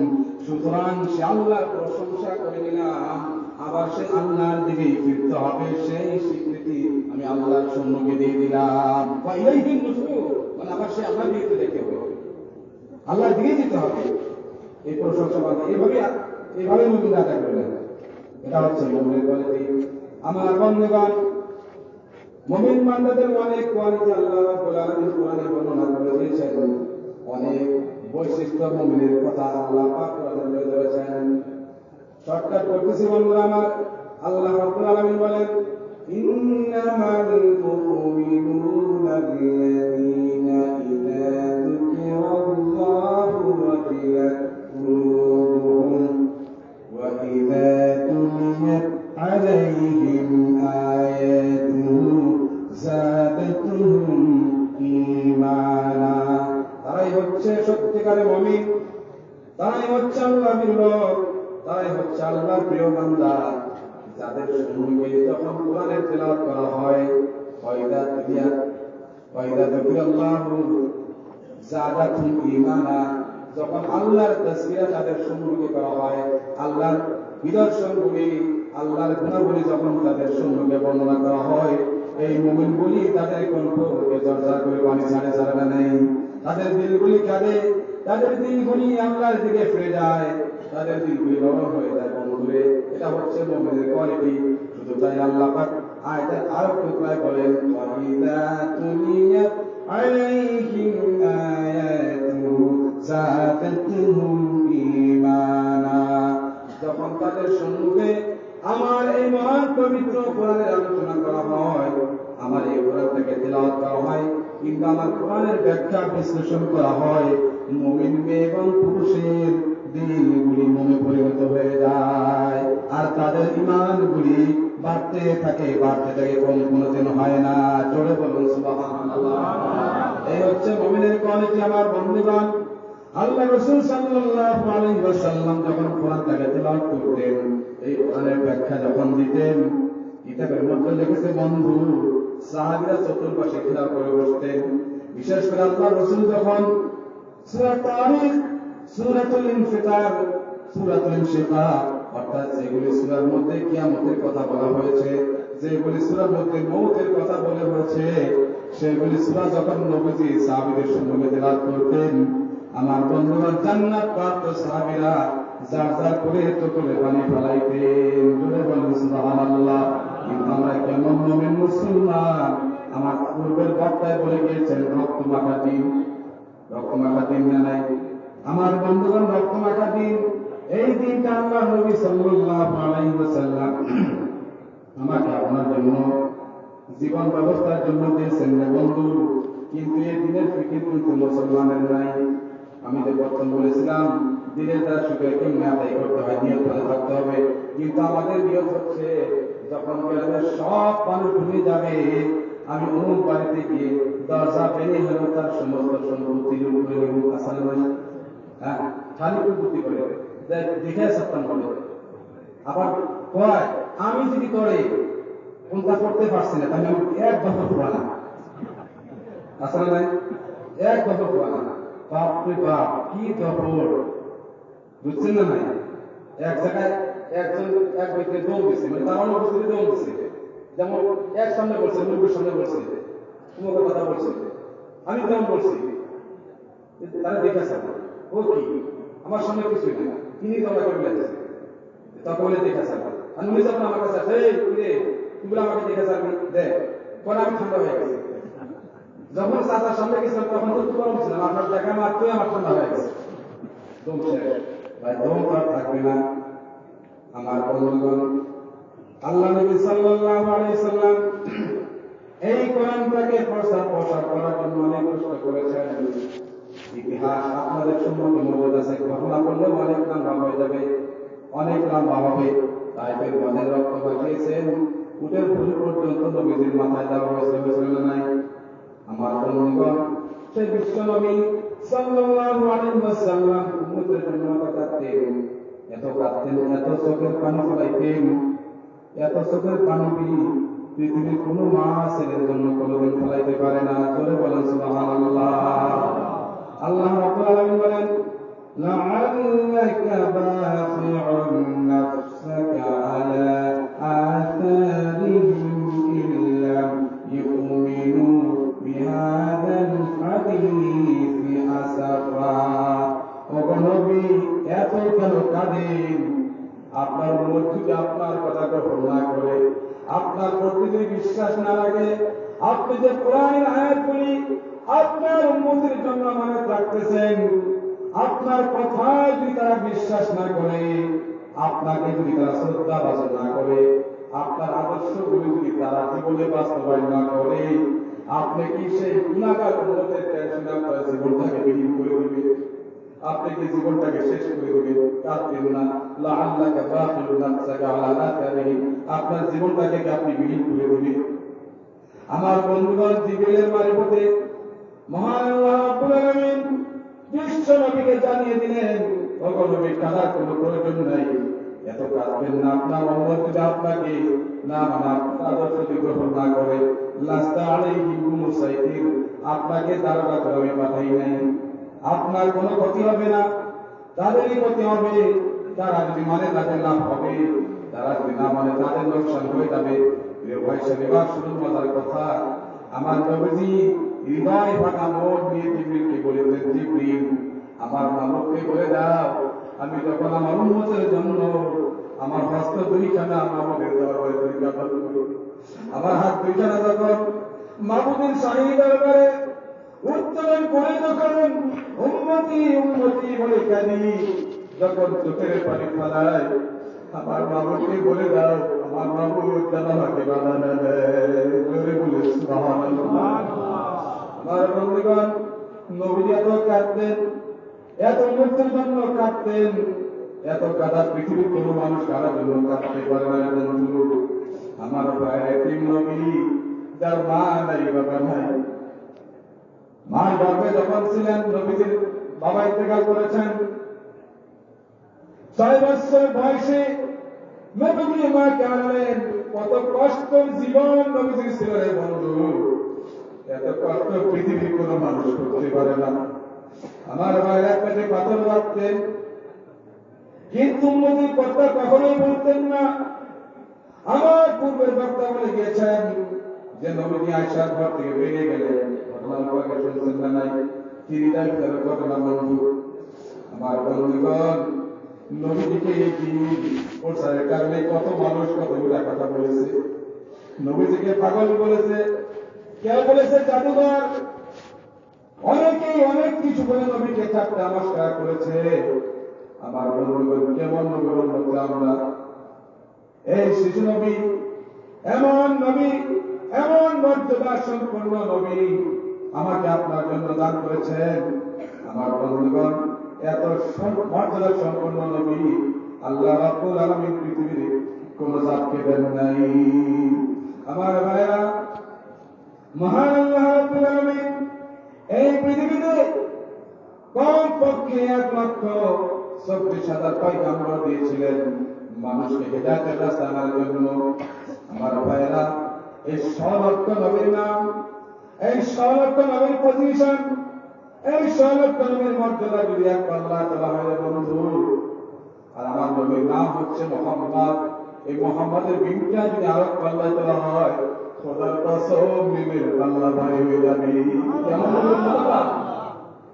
সুতরাং সে আল্লাহর প্রশংসা করে নিলাম, আবার সে আল্লাহর দিকে ফিরতে হবে, সেই স্বীকৃতি আমি আল্লাহর সম্মুখে দিয়ে দিলাম। ইলাইহিন নুশুর, মানে আবার সে আল্লাহর দিকে দেখতে হবে, আল্লাহর দিকে যেতে হবে। এই প্রশংসা এইভাবে মুমিন আদায় করলেন। এটা হচ্ছে মুমিনের কোয়ালিটি। আমার বন্ধুগণ, মুমিন বান্দাদের অনেক কোয়ালিটি আল্লাহ রাব্বুল আলামিন কোরআনে বর্ণনা করে দিয়েছেন। অনেক বৈশিষ্ট্য মুমিনের কথা আল্লাহ পাক কোরআনে বলে দিয়েছেন। শর্টকাট করতেছি বন্ধুরা আমার। আল্লাহ রাব্বুল আলামিন বলেন, ইন্নামাল মুমিনুনা আল্লাযীনা ইযা যুকিরাল্লাহু ওয়াজিলাত কুলুবুহুম ওয়া ইযা তুলিয়াত আলাইহিম আয়াতুহু যাদাতুহুম ঈমানা। তারাই হচ্ছে সত্যিকারের মুমিন, তারাই হচ্ছে আল্লাহর লোক, তারাই হচ্ছে আল্লাহর প্রিয় বান্দা, যাদের সম্মুখে যখন কোরআনের তেলাওয়াত করা হয়, ওয়াইদা যুকিরাল্লাহু যাদাতুহুম ঈমানা, যখন আল্লাহর তাসবিহ তাদের সম্মুখে করা হয়, আল্লাহ আল্লাহর নিদর্শনগুলি, আল্লাহর গুণাবলী যখন তাদের সম্মুখে বর্ণনা করা হয়, এই মুমিনগুলি তাদের কণ্ঠকে জর্জর করে পানি ছাড়ে না নেই, তাদের দিলগুলি কাঁদে, তাদের দিলগুলি আল্লাহর দিকে ফিরে যায়, তাদের দিলগুলি নরম হয়ে যায় বন্ধুরে। এটা হচ্ছে মুমিনের কোয়ালিটি। শুধু তাই আল্লাহ পাক আয়াতের আরো টুকরায় বলেন, ওয়াইদা তুলিয়াত আলাইহিম আয়াতুহু যাদাতুহুম ঈমানা। যখন তাদের সম্মুখে আমার এই মহান পবিত্র কোরআনের আলোচনা করা হয়, আমার এই কোরআন থেকে তিলাওয়াত করা হয়, কিংবা আমার কোরআনের ব্যাখ্যা বিশ্লেষণ করা হয়, মুমিন মেয়ে এবং পুরুষের দিলগুলি মোমে পরিণত হয়ে যায়, আর তাদের ঈমানগুলি বাড়তে থাকে, কম কোনোদিন হয় না। জোরে বলুন সুবহানাল্লাহ। এই হচ্ছে মুমিনের কোয়ালিটি আমার বন্ধুগণ। আল্লাহ রাসূল সাল্লাল্লাহু আলাইহি ওয়াসাল্লাম যখন কোরআনটাকে তেলাওয়াত করতেন, এই কোরআনের ব্যাখ্যা যখন দিতেন, কিতাবের মধ্যে লিখেছে বন্ধু, সাহাবীরা চতুর্পাশে খেলা করে বসতেন। বিশেষ করে আল্লাহ রাসূল যখন সূরা তারিক, সূরাতুল ইনফিতার, সূরাতুল ইনশিকাক, অর্থাৎ যেগুলি সূরার মধ্যে কিয়ামতের কথা বলা হয়েছে, যেগুলি সূরার মধ্যে মওতের কথা বলা হয়েছে, সেগুলি সূরা যখন নবীজি সাহাবীদের সম্মুখে তেলাওয়াত করতেন, আমার বন্ধুগণ জান্নাত প্রাপ্ত সাহাবীরা যার যার করে চোখে পানি ফেলাইতেন। জোরে বলুন সুবহানাল্লাহ। কিন্তু আমরা কেমন মুমিন মুসলমান, আমার পূর্বের বক্তায় বলে গিয়েছেন রক্তমাখা দিন, রক্তমাখা দিন না নাই আমার বন্ধুগণ, রক্তমাখা দিন। এই দিনটা আল্লাহ নবী সাল্লাল্লাহু আলাইহি ওয়াসাল্লাম আমাকে আপনার জন্য জীবন ব্যবস্থার জন্য দিয়েছেন রে বন্ধু। কিন্তু এই দিনের ফিকির কিন্তু মুসলমানের নাই। আমি যে প্রথম বলেছিলাম, দিনের দ্বারা শুধু কেমনে আদায় করতে হয়, নিয়ত ভালো থাকতে হবে। কিন্তু আমাদের নিয়ত হচ্ছে, যখন গ্রামের সব মানুষ ঘুমিয়ে যাবে, আমি অমুক বাড়িতে গিয়ে দরজা পেরিয়ে হলেও তার সমস্ত সম্পত্তি লুট করে নেব। আসলে নয়, হ্যাঁ, খালি বুদ্ধি করে দেখে সপ্তাহ করে। আবার কয় আমি যদি করে কোনটা করতে পারছি না, তাহলে আমি এক বছর খোয়া না। আসলে নয়, এক বছর খোয়া না। বাপরে বাপ, কি দপর, বুঝছেন না? নাই এক জায়গায় একজন এক ব্যক্তি দম দিচ্ছে, মানে তার অনুপস্থিতি দম দিচ্ছে। যেমন এক সামনে বলছে, মুরগির সামনে বলছে, তোমাকে কথা বলছে, আমি তেমন বলছি, তারা দেখেছে ও কি আমার সামনে কিছুই না, তিনি তো আমাকে বলেছে, তাকে বলে দেখেছে। আর উনি যখন আমার কাছে আসে, তুই আমাকে দেখেছে, আমি দেখ পরে আমি ঠান্ডা হয়ে গেছে। যখন চাচার সামনে গেছিলাম তখন তো গরম ছিলাম, আপনার দেখা মাত্রই আমার ঠান্ডা হয়ে গেছে। দম শেষ ভাই, দম তো আর থাকবে না। আমার বন্ধুগণ, আল্লাহ নবী সাল্লাল্লাহু আলাইহি সাল্লাম এই কোরআনটাকে প্রচার করার জন্য অনেক কষ্ট করেছেন। ইতিহাস আপনাদের সম্মুখে মজুদ আছে, ঘটনা বললেও অনেক লম্বা হয়ে যাবে, অনেক লম্বা হবে। তাই মনের রক্ত বাঁচিয়েছেন, উটের ফুল পর্যন্ত নবীজির মাথায় দেওয়া হয়েছে, হয়েছিল নাই? আমার বন্ধুগণ, সেই বিশ্ব নবী সাল্লাল্লাহু আলাইহি ওয়াসাল্লাম উম্মতের জন্য কাঁদতেন, এত কাঁদতেন, এত চোখের পানি ফেলাইতেন, এত চোখের পানি পৃথিবীর কোন মা ছেলের জন্য কোনদিন ফেলাইতে পারে না। জোরে বলেন সুবহানাল্লাহ। আল্লাহ রাব্বুল আলামিন বলেন, লাআল্লাকা বাখিউন নাফসাকা আলা আথারিহিম ইল্লাম ইউমিনু বিহাদাল হাদীসি আসাফা। ও নবী, এত কেন কাঁদেন? আপনার উম্মত যদি আপনার কথা গ্রহণ না করে, আপনার প্রতি যদি বিশ্বাস না লাগে, আপনি যে কোরআনের আয়াতগুলি আপনার উম্মতের জন্য আমানত রাখতেছেন, আপনার কথায় যদি তারা বিশ্বাস না করে, আপনাকে যদি তারা শ্রদ্ধা ভাষণ না করে, আপনার আদর্শগুলি যদি তারা জীবনে বাস্তবায়ন না করে, আপনি কি সেই গুণাগার উম্মতের টেনশনে আপনার জীবনটাকে বিলীন করে দিবে? আপনি কি জীবনটাকে শেষ করে দিবেন? কাঁদবেন না। লাআল্লাকা বাখিউন নাফসাকা আলা আথারিহিম, আপনার জীবনটাকে কি আপনি বিলীন করে দিবেন? আমার বন্ধুগণ, জিবরিলের মারফতে মহান আল্লাহ রাব্বুল আলামিন বিশ্ব নবীকে জানিয়ে দিলেন, ওগো নবী, কাঁদার কোনো প্রয়োজন নাই, এত কাঁদবেন না। আপনার উম্মত যদি আপনাকে না মানে আপনার আদর্শ গ্রহণ না করে, লাস্তা আলাইহিম বিমুসাইতির, আপনাকে দারোগা করে আমি পাঠাই নাই, আপনার কোনো ক্ষতি হবে না, তাদেরই ক্ষতি হবে। তারা যদি মানে তাদের লাভ হবে, তারা যদি না মানে তাদের লোকসান হয়ে যাবে। প্রিয় ভাই সাহেব, এবার শুনুন মজার কথা। আমার নবীজি হৃদয় ফাটা মন নিয়ে জিবরিলকে বলেছেন, জিবরিল আমার মানবকে বলে দাও, আমি যখন আমার উম্মতের জন্য আমার হস্ত দুইখানা মাহবুবের দরবারে পরিজ্ঞাপন করি, আমার হাত দুইখানা যখন মাহবুবের শাহী দরবারে উত্তোলন করে যখন উম্মতি উম্মতি বলে কাঁদি, যখন চোখের পানি ফেলায়, আমার মাহবুবকে বলে দাও, আমার মাহবুব যেন আমাকে বাধা না দেয়। জোরে বলে সুবহানাল্লাহ। আমার বন্ধুগণ, নবী এত কাঁদতেন, এত মুক্তির জন্য কাঁদতেন, এত কাঁদা পৃথিবীর কোনো মানুষ কারার জন্য কাঁদতে পারে না। বন্ধু আমার ভাইয়ের একটি নবী, যার মা নাই বাবা নাই, মার গর্ভে যখন ছিলেন, নবীজির বাবা ইন্তেকাল করেছেন, 6 বছর বয়সে নবীজি মাকে আনলেন। কত কষ্টের জীবন নবীজির ছিল রে বন্ধু, এত কষ্ট পৃথিবীর কোন মানুষ করতে পারে না। আমার ভাইয়ের এক পেটে পাথর রাখতেন, কিন্তু নবীর কথা কখনোই বলতেন না। আমার পূর্বের বক্তা বলে গিয়েছেন যে নবীজি আয়েশার ঘর থেকে বেরিয়ে গেলেন, ঘটনার পরে শুনছেন না নাই, চিরিদার ঘটনা বন্ধু। আমার বন্ধুগণ, নবীজিকে এই প্রচারের কারণে কত মানুষ কত গুলা কথা বলেছে। নবীজিকে পাগল বলেছে, কেউ বলেছে জাদুঘর, অনেকেই অনেক কিছু বলে নবীকে ঠাট্টা নমস্কার করেছে। আমার বন্ধুগণ, কেমন নবীর উম্মত আমরা? এই শিশু নবী, এমন নবী, এমন মর্যাদা সম্পন্ন নবী আমাকে আপনার জন্য দান করেছেন। আমার বন্ধুগণ, এত মর্যাদা সম্পন্ন নবী আল্লাহ রাব্বুল আলামিন পৃথিবীর কোন জাতকে দেন নাই। আমার ভাইরা, মহান আল্লাহ রাব্বুল আলামিন এই পৃথিবীতে কমপক্ষে একমাত্র 24,000 পয়গম্বর দিয়েছিলেন মানুষকে হেদায়েতের রাস্তা আনার জন্য। আমার ভাইরা, এই 100 লক্ষ নবীর নাম, এই 100 লক্ষ নবীর পজিশন, এই 100 লক্ষ নবীর মর্যাদা যদি এক পাল্লা তোলা হয় বন্ধু, আর আমার নবীর নাম হচ্ছে মোহাম্মদ, এই মোহাম্মদের বিনটা যদি আরো পাল্লা তোলা হয়, খোদার কসম নিমের পাল্লা ভারী হয়ে যাবে। কেমন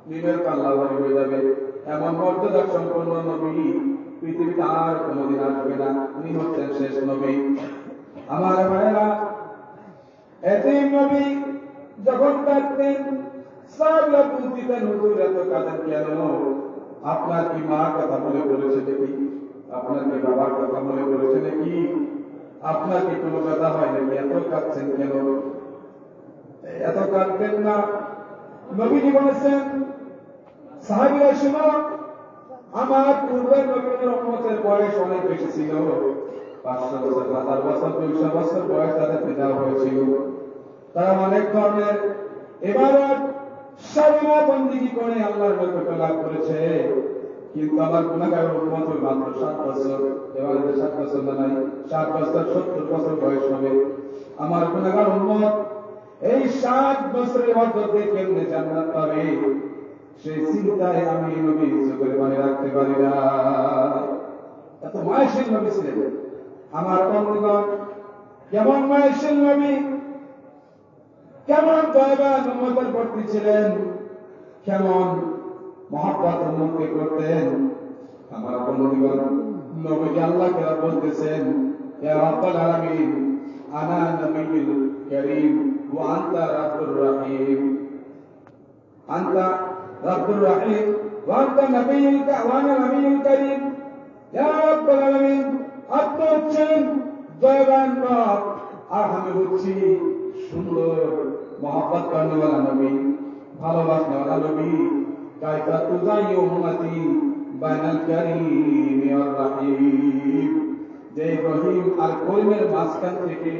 নিমের পাল্লা ভারী হয়ে যাবে। এমন মর্যাদা সম্পন্ন নবী পৃথিবীতে আর কোনদিন আসবে না। উনি হচ্ছেন শেষ নবী। আমার ভাইরা, এতিম নবী যখন কাঁদতেন, সাহাবীরা বুঝতেন হুজুর এত কাঁদেন কেন? আপনার কি মা কথা মনে করেছে নাকি? আপনার কি বাবার কথা মনে করেছে নাকি? আপনার কি কোনো কথা হয় নাকি? এত কাঁদছেন কেন? এত কাঁদবেন না। নবীজি বলেছেন, সাহাবীরা শুনো, আমার পূর্বের নবীর উম্মতের বয়স অনেক বেশি ছিল, 500 বছর, 1000 বছর, 200 বছর বয়স তাদের দেওয়া হয়েছিল। তারা অনেক ধরনের ইবাদত সাধনা বন্দেগী করে আল্লাহর নৈকট্য লাভ করেছে, কিন্তু আমার গুনাহগার উম্মত মাত্র 7 বছর, এবার 7 বছর না নাই, 7 বছর 70 বছর বয়স হবে। আমার গুনাহগার উম্মত এই 7 বছরের মধ্যে কেমনে জান্নাত পাবে, সেই চিন্তায় আমি নবী চোখের পানি রাখতে পারি না। এত মায়াশীল নবী ছিলেন। আমার বন্ধুগণ, কেমন মায়াশীল নবী, কেমন দয়াবান উম্মতের প্রতি ছিলেন, কেমন মহব্বত উম্মতকে করতেন। আমার বন্ধুগণ, নবীজি আল্লাহকে বলতেছেন, ইয়া রাব্বাল আলামিন, আনা নবিয়্যুল কারীম ওয়া আনতা রাব্বুর রহিম, আনতা রাব্বুর রহিম ওয়া আনতা নবিয়্যুল কারীম। ইয়া রাব্বাল আলামিন, আপনি হচ্ছেন দয়াবান রব, আর আমি হচ্ছি সুন্দর মহব্বত করনেওয়ালা নবী, ভালোবাসনেওয়ালা নবী। কায়ফা তুযায়্যু উম্মতি বাইনাল কারীম ওয়ার রহিম, যে রহিম আর করিমের মাঝখান থেকে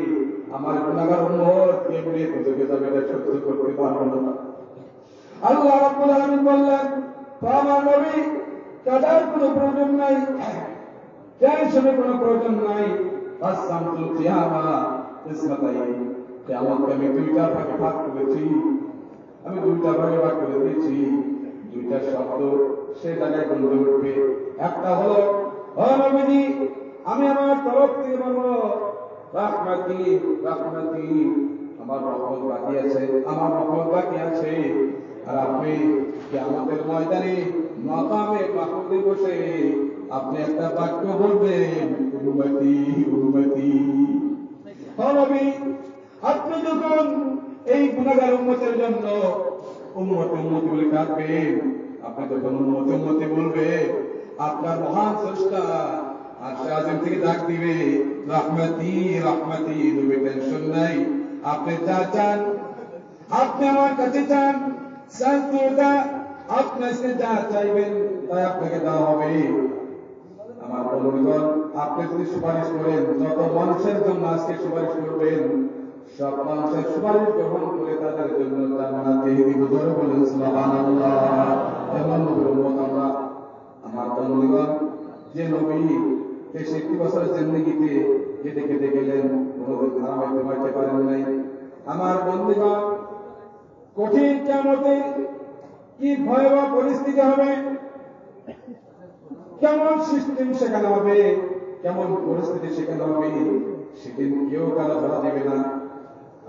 আমার গুনাহগার উম্মত কেমনে বুঝে যাবে, এটা সহ্য করতে পারবো না। আল্লাহ রাব্বুল আলামিন বললেন, আমার নবী কাদার কোনো প্রয়োজন নাই, টেনশনের কোনো প্রয়োজন নাই। আসসামতুল কিয়ামা ইসমাতাইন, কিয়ামতকে আমি 2টা ভাগে ভাগ করেছি, আমি 2টা ভাগে ভাগ করে দিয়েছি। 2টা শব্দ সে জায়গায় গন্ধ উঠবে। একটা হলো ও নবীজি, আমি আমার তরফ থেকে বলবো রাহমাতি রাহমাতি, আমার রহমত বাকি আছে, আমার রহমত বাকি আছে। আর আপনি কিয়ামতের ময়দানে মাকামে মাহমুদে বসে আপনি একটা বাক্য বলবেন, উম্মতি উম্মতি। ও নবী, আপনি যখন এই গুনাহগার উম্মতের জন্য উম্মত উম্মত বলে ডাকবেন, আপনি যখন উম্মত উম্মতি বলবে, আপনার মহান স্রষ্টা আরশে আযম থেকে ডাক দিবে রাহমাতি রাহমাতি। নবী টেনশন নাই, আপনি যা চান আপনি আমার কাছে চান, শান্তিটা আপনার কাছে যা চাইবেন তাই আপনাকে দেওয়া হবে। আমার বন্ধুগণ, আপনি যদি সুপারিশ করেন, যত মানুষের জন্য আজকে সুপারিশ করবেন, সব মানুষের সুপারিশ গ্রহণ করে তাদের জন্য জান্নাত দিয়ে দিব। ধরে বলেন সুবহানাল্লাহ। যেমন নবীর উম্মত আমরা। আমার বন্ধুগণ, যে নবী 63 বছরের জিন্দেগিতে কেটে কেটে গেলেন, কোনদিন হারামে ঘুমাইতে পারেন নাই। আমার বন্ধুগণ, কঠিন কিয়ামতে কি ভয়াবহ পরিস্থিতি হবে, কেমন সিস্টেম সেখানে হবে, কেমন পরিস্থিতি সেখানে হবে, সেদিন কেউ কারো ধরা দেবে না।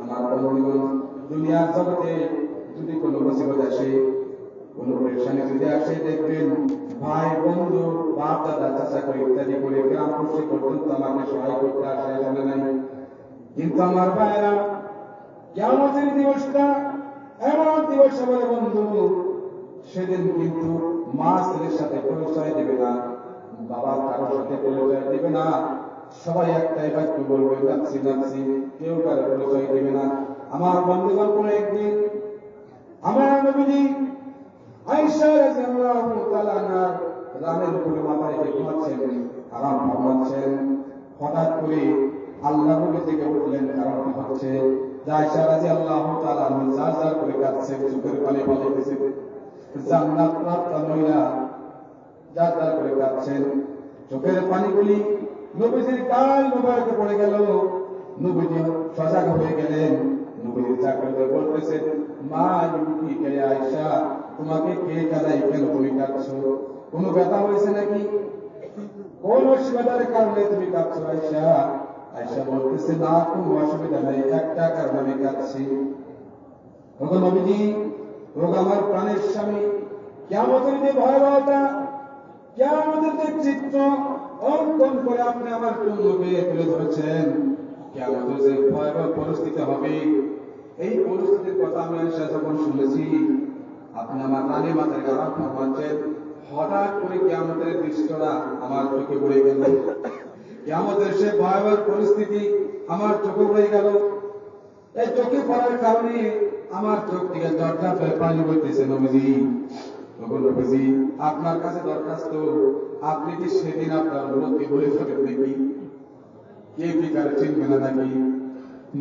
আমার বন্ধুগণ, দুনিয়ার জগতে যদি কোনো মুসিবত আসে, কোনো পরেশানি যদি আসে, দেখবেন ভাই বন্ধু বাপ দাদা চাচা করে ইত্যাদি করে গ্রামবাসী পর্যন্ত আমাকে সহায় করতে আসে, আসলে নাই। কিন্তু আমার ভাইরা, কিয়ামতের দিবসটা এমন দিবস হবে বন্ধু, সেদিন কিন্তু মা ছেলের সাথে পরিচয় দেবে না, বাবা কারোর সাথে পরিচয় দেবে না, সবাই একটাই বাক্য বলবে নাফসি নাফসি, কেউ কারো পরিচয় দেবে না। আমার বন্ধুগণ, কোন একদিন আমার নবীজি আয়েশা রাদিয়াল্লাহু তাআলা আনহার রানের উপরে মাথা রেখে ঘুমাচ্ছেন, আরাম ফরমাচ্ছেন। হঠাৎ করে আল্লাহ নবী থেকে উঠলেন, কারণটা হচ্ছে আয়েশা রাদিয়াল্লাহু তাআলা আনহা জার জার করে কাঁদছেন, চোখের পানি পড়তেছে। জান্নাত প্রাপ্ত মহিলা জার জার করে কাঁদছেন, চোখের পানিগুলি নবীজির গাল মোবারকে পড়ে গেল। নবীজি সজাগ হয়ে গেলেন, নবীজি জাগ্রত বলতেছেন, মা ইউকি কে আয়েশা, তোমাকে কে কাঁদাই, কেন তুমি কাঁদছো? কোনো ব্যথা হয়েছে নাকি? কোন অসুবিধার কারণে তুমি কাঁদছো আয়েশা? আয়েশা বলতেছে, না, কোনো অসুবিধা নেই, একটা কারণে আমি কাঁদছি। ওগো নবীজি, ওগো আমার প্রাণের স্বামী, কিয়ামতের যে ভয়াবহতা, কিয়ামতের যে চিত্র অঙ্কন করে আপনি আমার জন্যকে তুলে ধরেছেন, কিয়ামতের যে ভয়াবহ পরিস্থিতি হবে, এই পরিস্থিতির কথা আমি আয়েশা যখন শুনেছি, আপনি আমার রানী মাথায় গালাম ফরমাচ্ছেন, হঠাৎ করে কিয়ামতের দৃশ্যটা আমার চোখে পড়ে গেল। কিয়ামতের সে ভয়াবহ পরিস্থিতি আমার চোখে পড়ে গেল। এই চোখে পড়ার কারণে আমার চোখ থেকে দরজা ফেলে পানি বইতেছে। নবীজি, নবীজি, আপনার কাছে দরখাস্ত, আপনি কি সেদিন আপনার লোককে বলে থাকেন নাকি? কে বিকারে চিনবে না নাকি?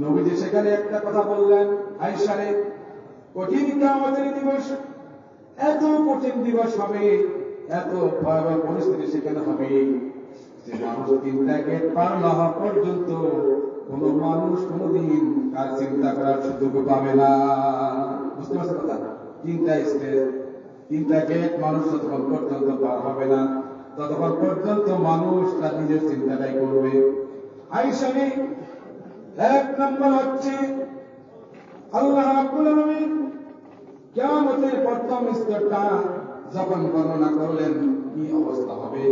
নবীজি সেখানে একটা কথা বললেন, আয়েশা রে, কঠিন কিয়ামতের দিবস, এত কঠিন দিবস হবে, এত ভয়াবহ পরিস্থিতি সেখানে হবে যে মানুষ 3টা গেট পার না হওয়া পর্যন্ত কোন মানুষ কোনদিন কার চিন্তা করার সুযোগ পাবে না। বুঝতে পারছেন কথা? 3টা স্টেজ, 3টা গেট মানুষ যতক্ষণ পর্যন্ত পার হবে না, ততক্ষণ পর্যন্ত মানুষ তার নিজের চিন্তাটাই করবে। আয়েশা রে, 1 নম্বর হচ্ছে আল্লাহ রাব্বুল আলামিন কিয়ামতের প্রথম স্তরটা যখন বর্ণনা করলেন কি অবস্থা হবে,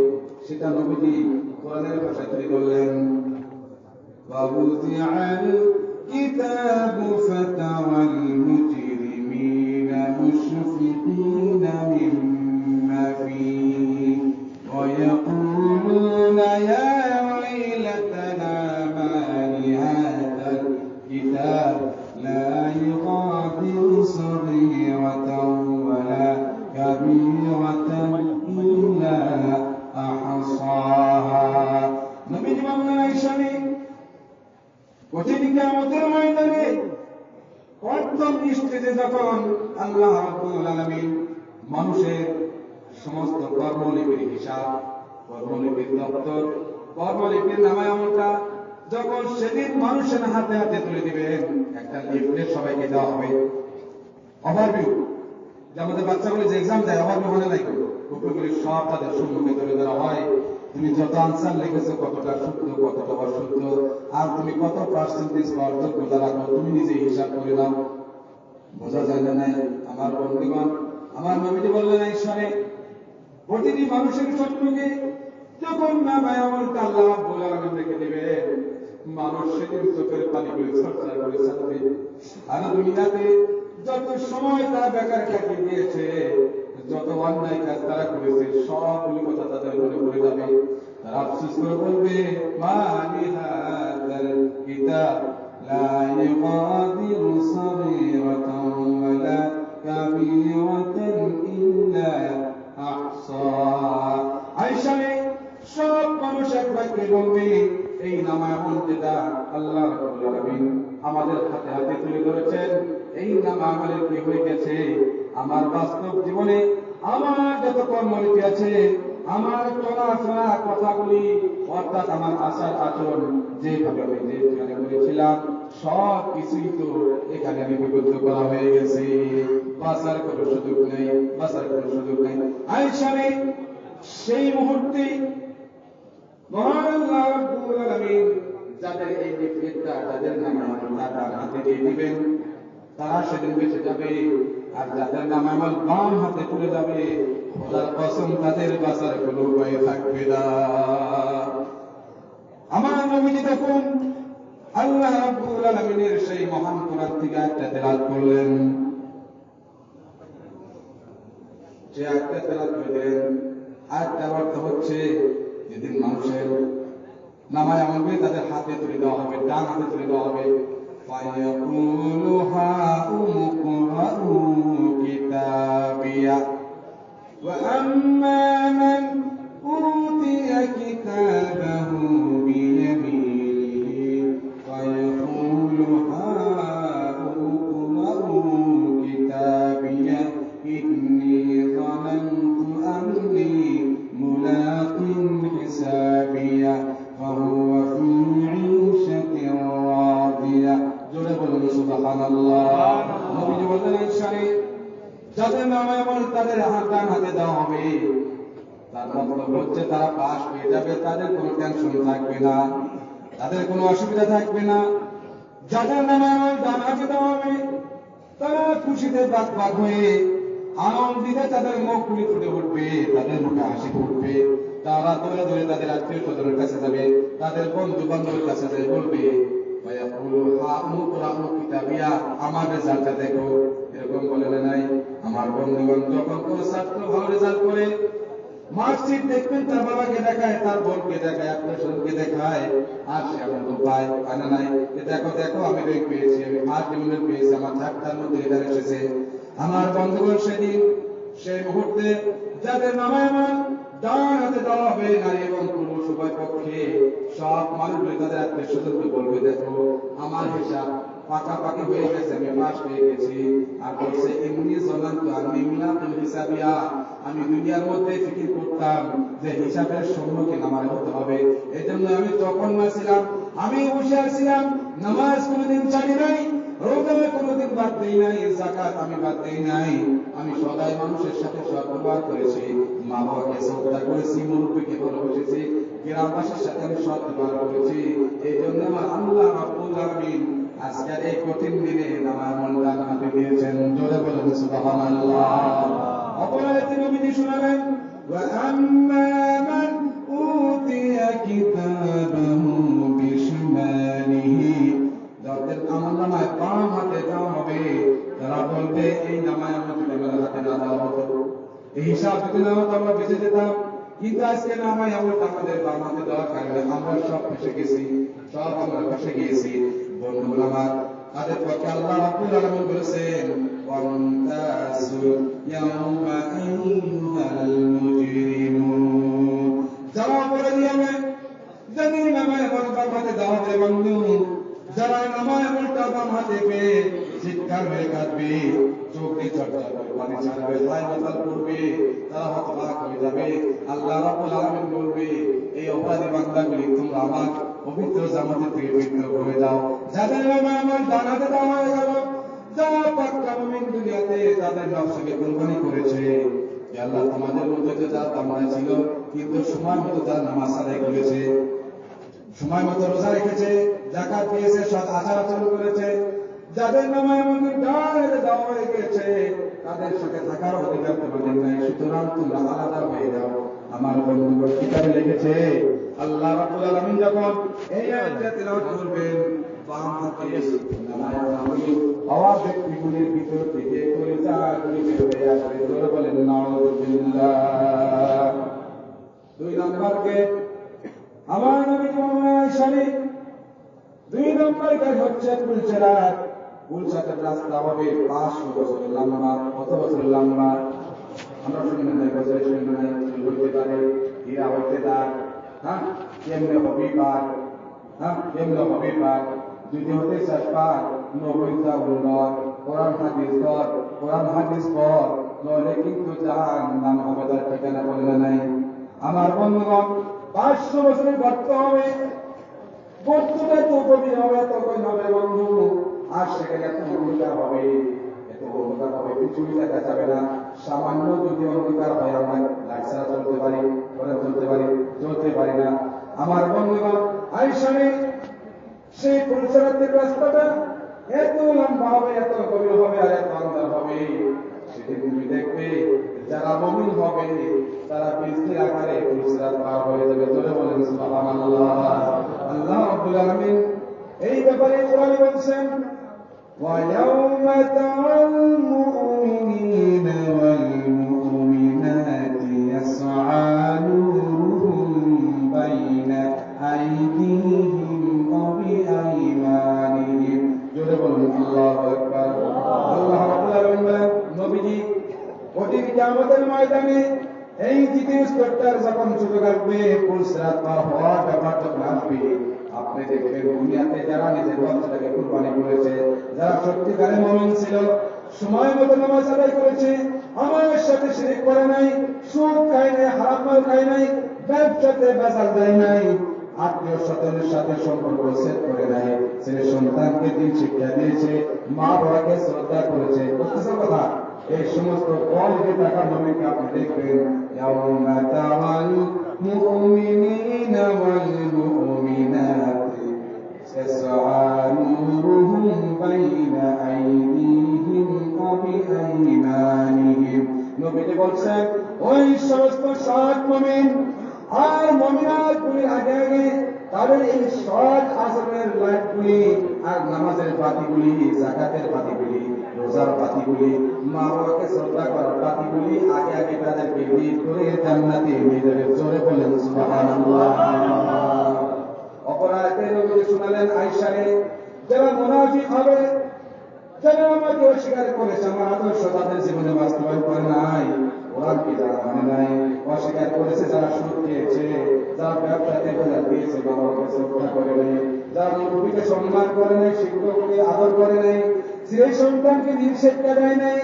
সেটা নবীজি কোরআনের ভাষায় তুলে বললেন, وَوُضِعَ الْكِتَابُ فَتَرَى الْمُجْرِمِينَ مُشْفِقِينَ مِمَّا فِيهِ وَيَقُولُونَ يَا وَيْلَتَنَا مَا لِهَذَا الْكِتَابِ لَا يُغَادِرُ صَغِيرَةً وَلَا كَبِيرَةً إِلَّا أَحْصَاهَا। নবীজি বললেন, আয়েশা রে, কঠিন কিয়ামতের ময়দানে প্রথম স্টেজে যখন আল্লাহ রাব্বুল আলামিন মানুষের সমস্ত কর্মলিপির হিসাব, কর্মলিপির দপ্তর, কর্মলিপির নামায়ামটা যখন সেদিন মানুষের হাতে হাতে তুলে দিবেন, একটা লিফলেট সবাইকে দেওয়া হবে, ওভারভিউ, যে আমাদের বাচ্চাগুলো যে এক্সাম দেয় ওভারভিউ মনে নাই, টপিকগুলি সব তাদের সম্মুখে তুলে ধরা হয়, তুমি যত আনসার লিখেছো কতটা শুদ্ধ কতটা অশুদ্ধ, আর তুমি কত পার্সেন্টেজ পাওয়ার যোগ্যতা রাখো তুমি নিজে হিসাব করে নাও। বোঝা যায় না? নাই আমার বন্ধুগণ, আমার নবীজি বললেন ঈশ্বরে প্রতিটি মানুষের স্বপ্নকে যখন না ভাই আমলটা আল্লাহ রাব্বুল আলামিন রেখে দিবেন, মানুষ সেদিন চোখের পানি করে চর্চা করে ছাড়বে। আর দুনিয়াতে যত সময় তারা বেকার কাটিয়ে দিয়েছে, যত অন্যায় কাজ তারা করেছে, সবগুলো কথা তাদের মনে পড়ে যাবে। তারা আফসোস করে বলবে, মা লিহাদাল কিতাব লা ইউগাদিরু সাগীরাতান ওয়ালা কাবীরাতান ইল্লা আহসাহা। আয়েশা সব মানুষ এক বাক্যে বলবে, এই নামায় আমল যেটা আল্লাহ রাব্বুল আলামিন আমাদের হাতে হাতে তুলে ধরেছেন, এই নামা আমলের কি হয়ে গেছে আমার বাস্তব জীবনে আমার যত কর্মরীতি আছে, আমার চলাফেরা কথাগুলি, অর্থাৎ আমার আচার আচরণ যেভাবে আমি যেখানে করেছিলাম সব কিছুই তো এখানে লিপিবদ্ধ করা হয়ে গেছে। বাঁচার কোনো সুযোগ নেই, বাঁচার কোনো সুযোগ নেই। আয়েশা সেই মুহূর্তে মহান আল্লাহ রাব্বুল আলামিন যাদের এই লিফলেটটা তাদের নামে তার হাতে দিয়ে দিবেন, তারা সেদিন বেঁচে যাবে। আর যাদের নাম আমল বাম হাতে তুলে যাবে, খোদার কসম তাদের বাঁচার কোনো উপায় থাকবে না। আমার নবীজি তখন আল্লাহ রাব্বুল আলামিনের সেই মহান কোরআন থেকে একটা তেলাওয়াত করলেন। যে একটা তেলাওয়াত করলেন, আয়াতটার অর্থ হচ্ছে যেদিন মানুষের নামায় আমল তাদের হাতে তুলে দেওয়া হবে, ডান হাতে তুলে দেওয়া হবে। ফায়াকুলু হাউমু কুরআউ কিতাবিয়া ওয়া আম্মা মান উতিয়া কিতাবাহু বিয়ামিনিহি ফায়াকুলু হাউমু কুরআউ কিতাবিয়া ইন্নী যানানতু আন্নী মুলাকিন হিসাবিয়া ফাহুয়া ফী ঈশাতিন রাদিয়া। জোরে বলুন সুবহানাল্লাহ। নবীজি বললেন ইনশাআল্লাহ যাদের নামে আমল তাদের ডান হাতে দেওয়া হবে, তার মতলব হচ্ছে তারা পাস হয়ে যাবে, তাদের কোনো টেনশন থাকবে না, তাদের কোনো অসুবিধা থাকবে না। যাদের নামে আমল ডান হাতে দেওয়া হবে তারা খুশিতে বাক হয়ে আনন্দিতে তাদের মুখগুলি ফুটে উঠবে, তাদের মুখে হাসি ফুটবে। তারা দৌড়ে দৌড়ে তাদের আত্মীয় স্বজনের কাছে যাবে, তাদের বন্ধু বান্ধবের কাছে যাবে, বলবে আমার রেজাল্টটা দেখো। এরকম বলে নাই আমার বন্ধুগণ, যখন কোন ছাত্র ভালো রেজাল্ট করে মার্কশিট দেখবেন, তার বাবাকে দেখায়, তার বোনকে দেখায়, আত্মীয় স্বজনকে দেখায়, আর সে আনন্দ পায়। আনা নাই দেখো দেখো আমি রোগ পেয়েছি, আমি ফার্স্ট ডিভিশন পেয়েছি, আমার চারটার মধ্যে রেজাল্ট এসেছে। আমার বন্ধুগণ সেদিন সেই মুহূর্তে যাদের নামে আমার ডান হাতে দেওয়া হবে, নারী এবং পুরুষ উভয় পক্ষে, সব মানুষগুলি তাদের আত্মীয় স্বজনকে বলবে, দেখো আমার হিসাব পাকাপাকি হয়ে গেছে, আমি পাস হয়ে গেছি। আর বলছে এমনি জনান্ত আমি মুলাকিন হিসাবিয়া, আমি দুনিয়ার মধ্যে ফিকির করতাম যে হিসাবের সম্মুখীন আমার হতে হবে, এই জন্য আমি তখন না ছিলাম, আমি হুঁশিয়ার ছিলাম, নামাজ কোনোদিন ছাড়ি নাই, রোজা কোনোদিন বাদ দেই নাই, যাকাত আমি বাদ দেই নাই, আমি সদাই মানুষের সাথে সদ্ব্যবহার করেছি, মা বাবাকে শ্রদ্ধা করেছি, মুরব্বীকে ভালোবেসেছি, গ্রামবাসীর সাথে আমি সদ্ব্যবহার করেছি। এই জন্য আমার আল্লাহ রাব্বুল আলামিন আজকের এই কঠিন দিনে নামাজ আমল দান করে দিয়েছেন। জোরে বলুন সুবহানাল্লাহ। অপরাধী নবীজি শোনাবেন, ওয়া আম্মা মান উতিয়া কিতাবাহু বিশিমালিহি, যাদের আমলনামায় বাম হাতে দেওয়া হবে, তারা বলবে এই নামায় আমল যদি আমার হাতে না দেওয়া হতো, এই হিসাব যদি না হতো আমরা বেঁচে যেতাম, কিন্তু আজকে নামায় আমল আমাদের বাম হাতে দেওয়ার কারণে আমরা সব ফেসে গেছি, সব আমরা ফেসে গিয়েছি। বন্ধুরা আমার, তাদের পক্ষে আল্লাহ রাব্বুল আলামিন বলেছেন, ওয়ান্তাসু ইয়াউমা আইয়ুহাল মুজরিমুন, যারা অপরাধী হবে, যাদের নামায় আমল বাম হাতে দেওয়া হবে, বন্ধু যারা নামায় আমলটা বাম হাতে পেয়ে চিৎকার হয়ে কাঁদবে, চোখ দিয়ে ঝরঝর করে পানি ছাড়বে, পায়ে মাথাল পড়বে, তারা হতবাক হয়ে যাবে। আল্লাহ রাব্বুল আলামিন বলবে, এই অপরাধী বান্দাগুলি তোমরা আমার পবিত্র জামাতে থেকে পবিত্র হয়ে যাও। যাদের নামায় আমল ডান হাতে দেওয়া হয়ে গেল, যারা পাক্কা মুমিন দুনিয়াতে তাদের নফসকে কুরবানি করেছে, আল্লাহ তোমাদের মধ্যে যারা তামান্না ছিল কিন্তু সময় মতো তারা নামাজ আদায় করেছে, সময় মতো রোজা রেখেছে, যাকাত দিয়েছে, সৎ আচার আচরণ করেছে, যাদের নামে এমনকি ডায়ের দেওয়া হয়ে গেছে তাদের সাথে থাকার অধিকার তোমাদের নাই। সুতরাং তোমরা আলাদা হয়ে যাও। আমার বন্ধুগণ কিতাবে লিখেছে আল্লাহ রাব্বুল আলামিন যখন এই আয়াতটা তেলাওয়াত করবেন বাম হাতে আওয়াজ ব্যক্তিগুলির ভিতর থেকে কলিজা গুলি বের হয়ে আসবে। জোরে বলেন নাউযুবিল্লাহ। 2 নম্বরকে আমার নবী মোহাম্মদ শরীফ 2 নম্বর কাজ হচ্ছে পুলসেরাত। পুলসেরাতের রাস্তা হবে 500 বছর লম্বা। কত বছর লম্বা? আমরা শুনি না, বছর শুনি না, বলতে পারে হীরা হতে দাগ, হ্যাঁ কেমনে হবে পার, হ্যাঁ কেমনে হবে পার, যদি হতে চাস পার নবীটা উন্নত, কোরআন হাদিস পর, কোরআন হাদিস পর, নইলে কিন্তু জাহান্নাম হবে তার ঠিকানা বলে নাই। আমার বন্ধুগণ 500 বছরের গর্ত হবে, গর্তটা তো গভীর হবে, তখন হবে বন্ধু, আর সেখানে এত অন্ধকার হবে, এত অন্ধকার হবে কিছুই দেখা যাবে না। সামান্য যদি অন্ধকার হয় আমরা লাইট ছাড়া চলতে পারি, চলতে পারি না। আমার বন্ধুগণ আইসানে সেই পুলসেরাতের রাস্তাটা এত লম্বা হবে, এত গভীর হবে, আর এত অন্ধকার হবে, সেদিন তুমি দেখবে যারা মুমিন হবে তারা বৃষ্টির আকারে পুলসেরাত পার হয়ে যাবে। জোরে বলেন সুবহানাল্লাহ। আল্লাহ রাব্বুল আলামিন এই ব্যাপারে কোরআনে বলছেন وَيَوْمَ تَرَى الْمُؤْمِنِينَ وَالْمُؤْمِنَاتِ يَسْعَىٰ نُورُهُم بَيْنَ أَيْدِيهِمْ وَبِأَيْمَانِهِمْ। জোরে বলুন আল্লাহু আকবার। আল্লাহ রাব্বুল আলামিন বলেন নবীজি কঠিন কিয়ামতের ময়দানে এই দ্বিতীয় স্তরটার যখন সুযোগ আসবে, পুলসেরাত পার হওয়ার ব্যাপার যখন আসবে, আপনি দেখবেন দুনিয়াতে যারা নিজের বংশটাকে কুরবানি করেছে, যারা সত্যিকারে মুমিন ছিল, সময় মতো নামাজ আদায় করেছে, আমার সাথে শিরক করে নাই, সুদ খায় নাই, হারাম মাল খায় নাই, ব্যবসাতে বেজাল দেয় নাই, আত্মীয় স্বজনের সাথে সম্পর্ক সেট করে নাই, ছেলে সন্তানকে দিন শিক্ষা দিয়েছে, মা বাবাকে শ্রদ্ধা করেছে, বুঝতেছেন কথা? এই সমস্ত কোয়ালিটি থাকা মুমিনকে আপনি দেখবেন ইয়াউমা তারাল মুমিনিনা ওয়াল মুমিনাতি ইয়াসআ নূরুহুম বাইনা আইদিহিম ওয়া বিআইমানিহিম। নবীজি বলছেন ওই সমস্ত সৎ মুমিন আর মুমিনাতগুলি আগে আগে তাদের এই সৎ আচরণের লাইটগুলি আর নামাজের বাতিগুলি, যাকাতের বাতিগুলি, রোজার বাতিগুলি, মা বাবাকে শ্রদ্ধা করার বাতিগুলি আগে আগে তাদেরকে লিড করে জান্নাতে নিয়ে যাবে। জোরে বলেন সুবহানাল্লাহ। অপরাধে নবী শুনালেন আয়েশাকে যারা মুনাফিক হবে, যারা আমাকে অস্বীকার করেছে, আমার আদর্শ তাদের জীবনে বাস্তবায়ন করে নাই, কোরআনকে যারা মানে নাই, অস্বীকার করেছে, যারা সুদ খেয়েছে, যারা ব্যবসাতে বেজাল দিয়েছে, বাবাকে শ্রদ্ধা করে নাই, যারা নবীকে সম্মান করে নাই, শিক্ষককে আদর করে নাই, সেই সন্তানকে দিন শিক্ষা দেয় নাই,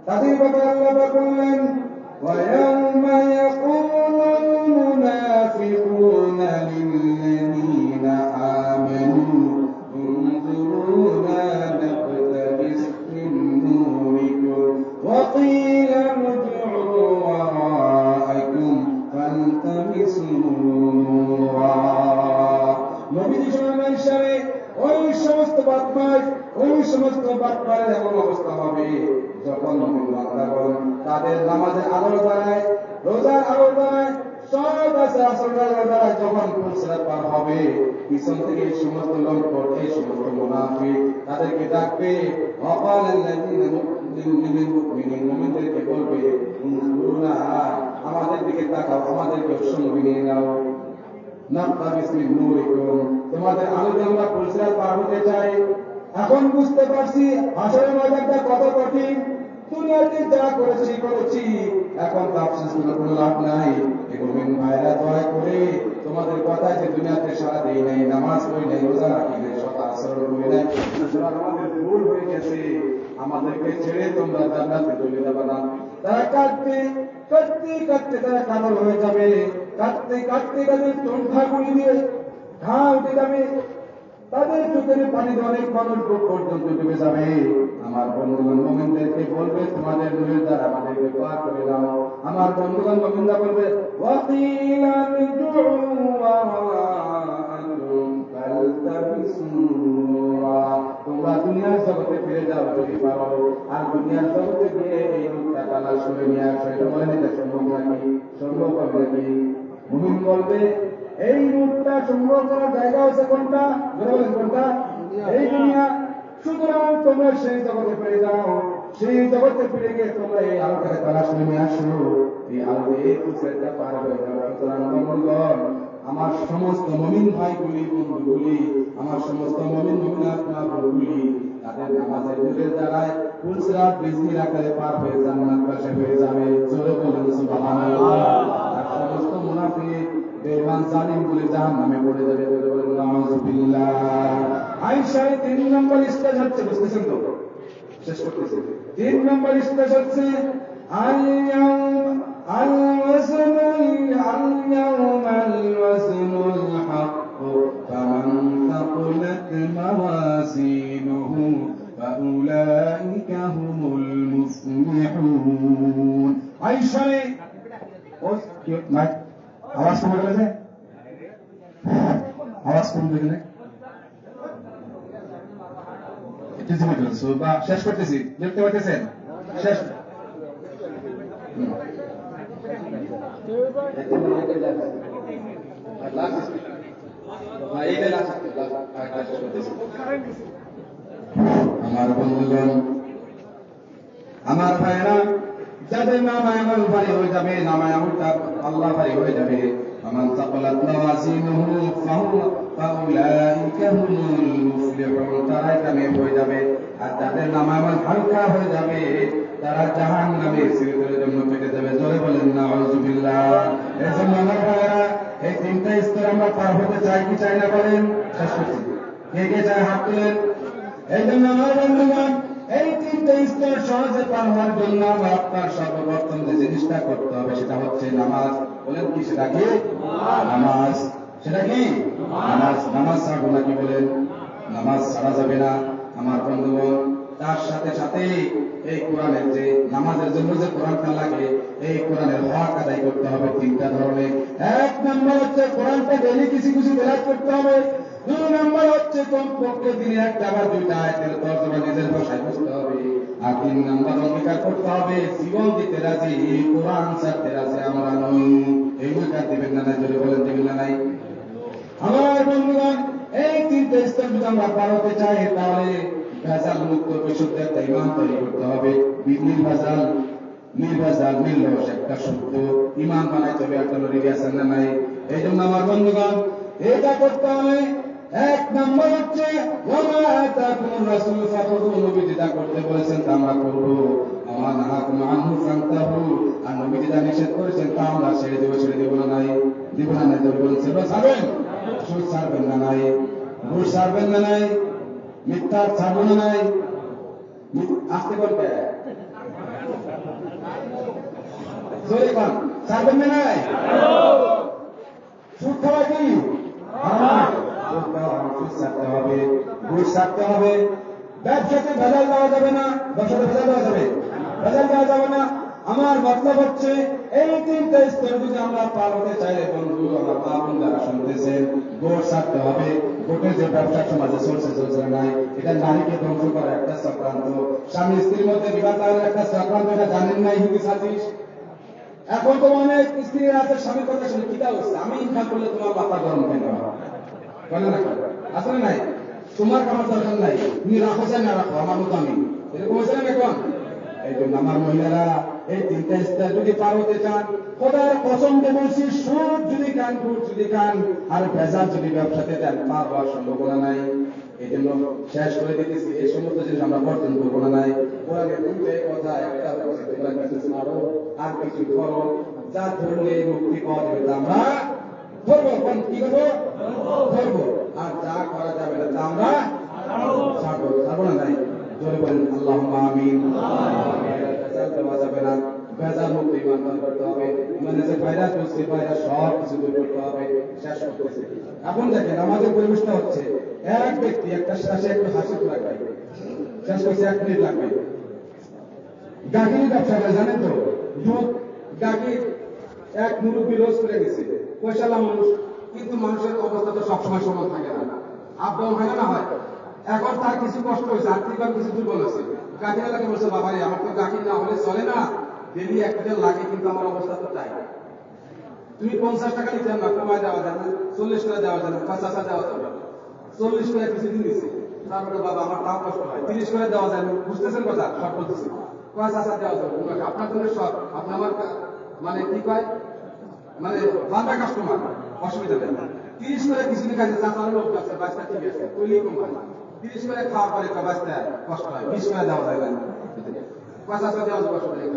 তাদের ব্যাপারে আল্লাহ বললেন وَيَوْمَ يَقُولُ الْمُنَافِقُونَ لِلَّذِينَ آمَنُوا انظُرُونَا نَقْتَبِسْ مِن نُّورِكُمْ وَقِيلَ ارْجِعُوا وَرَاءَكُمْ فَالْتَمِسُوا نُورًا। নবীজি শুনালেন সারে ওই সমস্ত বদমাশ, ওই সমস্ত বাটপারের এমন অবস্থা হবে যখন মুমিন বান্দাগণ তাদের নামাজের আলো দ্বারায়, রোজার আলো দ্বারায়, সৎ আচরণের আলো দ্বারায় যখন পুলসেরাত পার হবে, পিছন থেকে এই সমস্ত লম্পট, এই সমস্ত মুনাফিক তাদেরকে ডাকবে, মুমিনদেরকে বলবে উনজুরুনা, আমাদের দিকে তাকাও, আমাদেরকে সঙ্গে নিয়ে নাও, নাকতাবিস মিন নূরিকুম, তোমাদের আলোতে আমরা পুলসেরাত পার হতে চাই। এখন বুঝতে পারছি হাসরের ময়দানটা কত কঠিন। দুনিয়াতে যা করেছি, এখন তো আফসোস করে কোনো লাভ নাই। এই মুমিন ভাইরা দয়া করে তোমাদের কথা যে দুনিয়াতে সারা দেই নাই, নামাজ পড়ি নাই, রোজা রাখি নাই, সৎ আচরণ করি নাই, আমাদের ভুল হয়ে গেছে, আমাদেরকে ছেড়ে তোমরা জান্নাতে চলে যাবে না। তারা কাঁদতে কাঁদতে কাঁদতে তারা কাতর হয়ে যাবে, কাঁদতে কাঁদতে তাদের কণ্ঠা গুলি দিয়ে ঘা উঠে যাবে, তাদের চোখের পানিতে অনেক মানুষ বুক পর্যন্ত ডুবে যাবে। আমার বন্ধুগণ মুমিনদেরকে বলবে তোমাদের নূরের দ্বারা আমাদেরকে পার করে দাও। আমার বন্ধুগণ মুমিনরা বলবে ওয়াকিলা রুজু ওয়ারাআকুম ফালতাবিসুরা, তোমরা দুনিয়ার জগতে ফিরে যাও যদি পারো, আর দুনিয়ার জগতে গিয়ে এই রূপটা তালাশ করে নিয়ে আসো। এটা বলেন এটা সম্ভব নাকি? সম্ভব হবে নাকি? মুমিন বলবে এই রূপটা সংগ্রহ করার জায়গা হচ্ছে কোনটা? বলেন কোনটা? এই দুনিয়া। সুতরাং তোমরা সেই জগতে ফিরে যাও, সেই জগতে ফিরে গিয়ে তোমরা এই আলোটাকে তালাশ করে নিয়ে আসো, এই আলো দিয়ে কুফরিটা পার হয়ে যাবে। সুতরাং বন্ধুগণ, আমার সমস্ত মুমিন ভাইগুলি, বন্ধুগুলি, আমার সমস্ত মুমিন মুমিনাত বোনগুলি, তাদের নামাজের নূরের দ্বারায় পুলসিরাত বিজলির আকারে পার হয়ে জান্নাতবাসী হয়ে যাবে। জোরে বলুন সুবহানাল্লাহ। আর সমস্ত মুনাফিক বেঈমান জালিম গুলি জাহান্নামে পড়ে যাবে। জোরে বলুন নাউযুবিল্লাহ। আয়েশার 3 নম্বর স্টেজ হচ্ছে, বুঝতেছেন তো? শেষ করতেছি। 3 নম্বর স্টেজ হচ্ছে الوزن الحق فمن ثقلت موازينه فأولئك هم المفلحون। عائشة আওয়াজ কমে গেছে, আওয়াজ কমে গেলে শেষ করতেছি। দেখতে পাচ্ছেন? শেষ। আমার বন্ধুগণ, আমার ভাইরা, যাদের নামায় আমল ভারী হয়ে যাবে, নামায় আমলটা আল্লাহ ভারী হয়ে যাবে, আমান সাকালাত মাওয়াজিনুহু ফাউলাইকা হুমুল মুফলিহুন, তারাই কামিয়াব হয়ে যাবে। আর যাদের নামায় আমল হালকা হয়ে যাবে, তারা জাহান্নামে চিরদিনের জন্য পেতে যাবে। জোরে বলেন নাউযুবিল্লাহ। এই জন্য আমার ভাইরা, এই 3টা স্তর আমরা পার হতে চাই কি চাই না বলেন? শেষ করছি। কে কে চায় হাত তুলেন। এই জন্য আমার বন্ধুগণ, এই 3টা স্তর সহজে পার হওয়ার জন্য আমরা আপনার সর্বপ্রথম যে জিনিসটা করতে হবে সেটা হচ্ছে নামাজ। বলেন কি সেটা? কি নামাজ? সেটা কি নামাজ? নামাজ ছাড়বো নাকি বলেন? নামাজ ছাড়া যাবে না আমার বন্ধুগণ। তার সাথে সাথে এই কোরআনের যে নামাজের জন্য যে কোরআনটা লাগে, এই কোরআনের হক আদায় করতে হবে 3টা ধরনের। 1 নম্বর হচ্ছে কোরআনটা ডেইলি কিছু কিছু তেলাওয়াত করতে হবে। 2 নম্বর হচ্ছে কমপক্ষে দিনে 1টা বা 2টা আয়াতের তরজমা নিজের ভাষায় বুঝতে হবে। আর 3 নম্বর অঙ্গীকার করতে হবে জীবন দিতে রাজি, কোরআন ছাড়তে রাজি আমরা নই। এই অঙ্গীকার দিবেন না? জোরে বলেন দিবেন না? নাই আমার বন্ধুগণ, এই 3টা স্তর যদি আমরা পার হতে চাই, তাহলে ভেজাল মুক্ত বিশুদ্ধ একটা ঈমান তৈরি করতে হবে। নির্ভেজাল নির্ভেজাল একটা শুদ্ধ ঈমান বানাইতে হবে। একটা নবী আছেন না নাই? এই জন্য আমার বন্ধুগণ, এটা করতে হবে। 1 নম্বর হচ্ছে ওয়া আতাকুমুর রাসূল ফাখুযু, নবী যেটা করতে বলেছেন তা আমরা করব। ওয়া নাহাকুম আনহু ফান্তাহু, আর নবী যেটা নিষেধ করেছেন তা আমরা ছেড়ে দেব। ছেড়ে দেব না? নাই দিব না? নাই জোরে বলেন ছাড়বেন? সুদ ছাড়বেন না? নাই ঘুষ ছাড়বেন না? নাই মিথ্যা ছাড়বো না? নাই আসতে বলবে জোরে কন, ছাড়বেন না? নাই সুদ খাওয়া কি সুদ ছাড়তে হবে, ঘুষ ছাড়তে হবে। ব্যবসাতে ভেজাল দেওয়া যাবে না। ব্যবসাতে ভেজাল দেওয়া যাবে? ভেজাল দেওয়া যাবে না। আমার মতলব হচ্ছে এই 3টা স্তর যদি আমরা পার হতে চাইলে বন্ধু, আমার আপন যারা শুনতেছেন, ভোট ছাড়তে হবে। ভোটের যে ব্যবসা সমাজে চলছে নাই, এটা নারীকে ধ্বংস করার একটা চক্রান্ত, স্বামী স্ত্রীর মধ্যে বিবাদ লাগানোর একটা চক্রান্ত। এটা জানেন নাই? হিন্দু সাজিশ। এখন তো অনেক স্ত্রীর আছে স্বামীর কথা শুনে কিতা হচ্ছে, আমি ইনকাম করলে তোমার মাথা গরম কেন বলে না? আসলে নাই, তোমার কামার দরকার নাই, তুমি রাখো চাই না রাখো, আমার মতো আমি। এরকম হয়েছে না এখন? এই জন্য আমার মহিলারা, এই 3টা স্তর যদি পার হতে চান, খোদার কসম দিয়ে বলছি, সুদ যদি খান, ঘুষ যদি খান, আর ভেজাল যদি ব্যবসাতে দেন, পার হওয়ার সম্ভাবনা নাই। এই জন্য শেষ করে দিতেছি, এই সমস্ত জিনিস আমরা বর্জন করবো না। নাই কোরআনের 2টাই কথা, একটা হচ্ছে তোমরা কিছু ছাড়ো আর কিছু করো, যা ধরলে মুক্তি পাওয়া যাবে তা আমরা ধরবো। কি করবো? ধরবো। আর যা করা যাবে না তা আমরা ছাড়বো। ছাড়বো না? নাই জোরে বলেন আল্লাহুম্মা আমিন। ভেজাল দেওয়া যাবে না, ভেজাল মুক্ত ঈমান করতে হবে। মানে আছে, ভাইরাস হচ্ছে, ভাইরাস সব কিছু দূর করতে হবে, শেষ করতেছে। এখন দেখেন আমাদের পরিবেশটা হচ্ছে, এক ব্যক্তি একটা শ্বাসে একটু হাসি তোলা খাই, শেষ করছে 1 মিনিট লাগবে। গাড়ির ব্যবসা করে জানেন তো, দুধ গাড়ি এক মুরব্বী রোজ করে গেছে, পয়সালা মানুষ, কিন্তু মানুষের অবস্থা তো সবসময় সমান থাকে না, আপ ডাউন হয় না হয়। এখন তার কিছু কষ্ট হয়েছে, আর্থিকভাবে কিছু দুর্বল আছে। গাড়িওয়ালাকে বলছে, বাবারে আমার তো গাড়ি না হলে চলে না, ডেলি 1 লিটার লাগে, কিন্তু আমার অবস্থা তো চাই, তুমি 50 টাকা নিতে না, কমায় দেওয়া যায় না, 40 করে দেওয়া যায় না, 50 দেওয়া যাবে না, 40 করে কিছুদিন দিচ্ছে। তারপরে বাবা আমার তাও কষ্ট হয়, 30 করে দেওয়া যায় না, বুঝতেছেন কথা, সব বলতেছি, 50 দেওয়া যাবে আপনার জন্য সব, আপনি আমার মানে কি কয়, মানে বান্দা কাস্টমার, অসুবিধা নেই। 30 করে কিছুদিন কাজে চাচার লোক আছে, বাচ্চা ঠিক আছে, তৈরি কমায় 30 করে খাওয়ার পরে বাচ্চা কষ্ট হয়, 20 করে দেওয়া যায় না, 50 দেওয়া যাবে অসুবিধা নেই,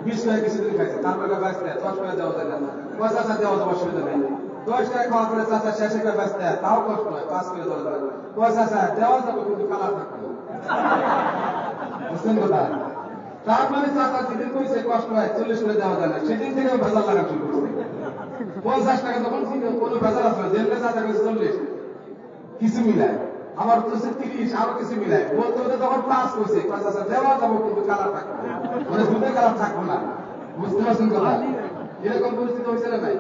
20 করে কিছুদিন খাইছে, তারপরে বাচ্চা 10 করে দেওয়া যায় না, 50 দেওয়া যাবে অসুবিধা নেই। 10 করে খাওয়ার পরে চাচা শেষে করে বাচ্চা, তাও কষ্ট হয়, 5 করে দেওয়া যাবে, 50 দেওয়া যাবে, কিন্তু কালার থাকবে, বুঝলেন কথা। তার মানে চাচা যেদিন কইছে কষ্ট হয় 40 করে দেওয়া যায় না, সেদিন থেকে ভেজাল লাগা শুরু করছে। 50 টাকা যখন ছিল কোনো ভেজাল আসবে না, যেমনি চাচা কইছে 40 কিছু মিলায়, আবার কইছে 30 আরো কিছু মিলায়, বলতে বলতে যখন 5 কইছে চাচা দেওয়া যাবে, কিন্তু কালার থাকবে না, মানে দুধের কালার থাকবে না, বুঝতে পারছেন কথা। এরকম পরিস্থিতি হয়েছে না নাই?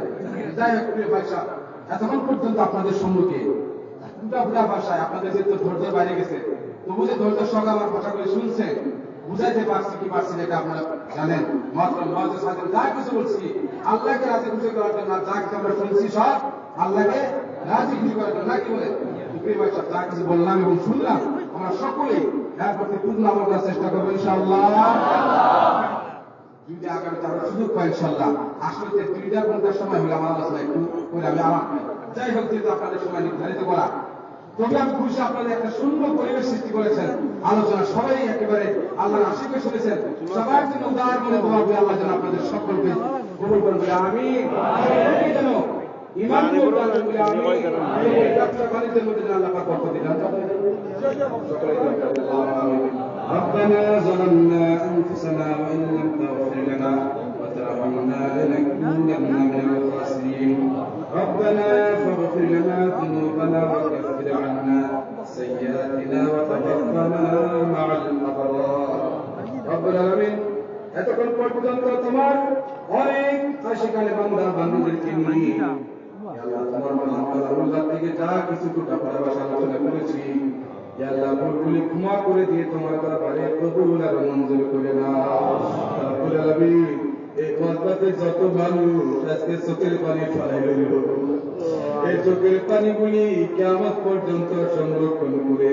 যাই হোক প্রিয় ভাই সাহেব, এতক্ষণ পর্যন্ত আপনাদের সম্মুখে দুটা ভাষায় আপনাদের যেহেতু ধৈর্য বাইরে গেছে, তবু যে ধৈর্য সঙ্গে আমার ভাষাগুলি শুনছেন, বুঝাইতে পারছি কি পারছি এটা আপনারা জানেন। মাত্র যা কিছু বলছি আল্লাহকে রাজি খুশি করার জন্য, যা কিছু আমরা শুনছি সব আল্লাহকে রাজি খুশি করার জন্য, নাকি বলে যা কিছু বললাম এবং শুনলাম আমরা সকলেই এর প্রতি পূর্ণ আমল করার চেষ্টা করবো ইনশাআল্লাহ। যদি আগামী তারা সুযোগ পাই ইনশাআল্লাহ, আসলে 2-4 সময় হলে আমার আলোচনা একটু করে আমি আমার যাই হোক, যেহেতু আপনাদের সময় নির্ধারিত করা, তবে আমি খুশি আপনাদের একটা সুন্দর পরিবেশ সৃষ্টি করেছেন। আলোচনা সবাই একেবারে আল্লাহর আশীর্বাদ শুনেছেন, সবার জন্য উদার মনে দোয়া করে আল্লাহ যেন আপনাদের সকলকে কবুল করবে, আমিন। যেন ঈমান দান করবে, আমিন। ব্যবসা বাণিজ্যের মধ্যে যেন আল্লাহ পাক বরকত দান করেন। ربنا ظلمنا أنفسنا وإن لم تغفر لنا وترحمنا لنكونن من الخاسرين ربنا فاغفر لنا ذنوبنا وكفر عنا سيئاتنا وتوفنا مع الأبرار رب العالمين। এতক্ষণ পর্যন্ত তোমার অনেক আশিকানে বান্দা বান্দীদেরকে নিয়ে আল্লাহ তোমার মহান থেকে যা কিছু ভালোবাসা আলোচনা করেছি, আল্লাহ ভুলগুলি ক্ষমা করে দিয়ে তোমার দরবারে কবুল আর মঞ্জুর করে নাও রব্বুল আলামিন। এই মসজিদে যত মানুষ আজকে চোখের পানি ফেলাই রইল, এই চোখের পানিগুলি কিয়ামত পর্যন্ত সংরক্ষণ করে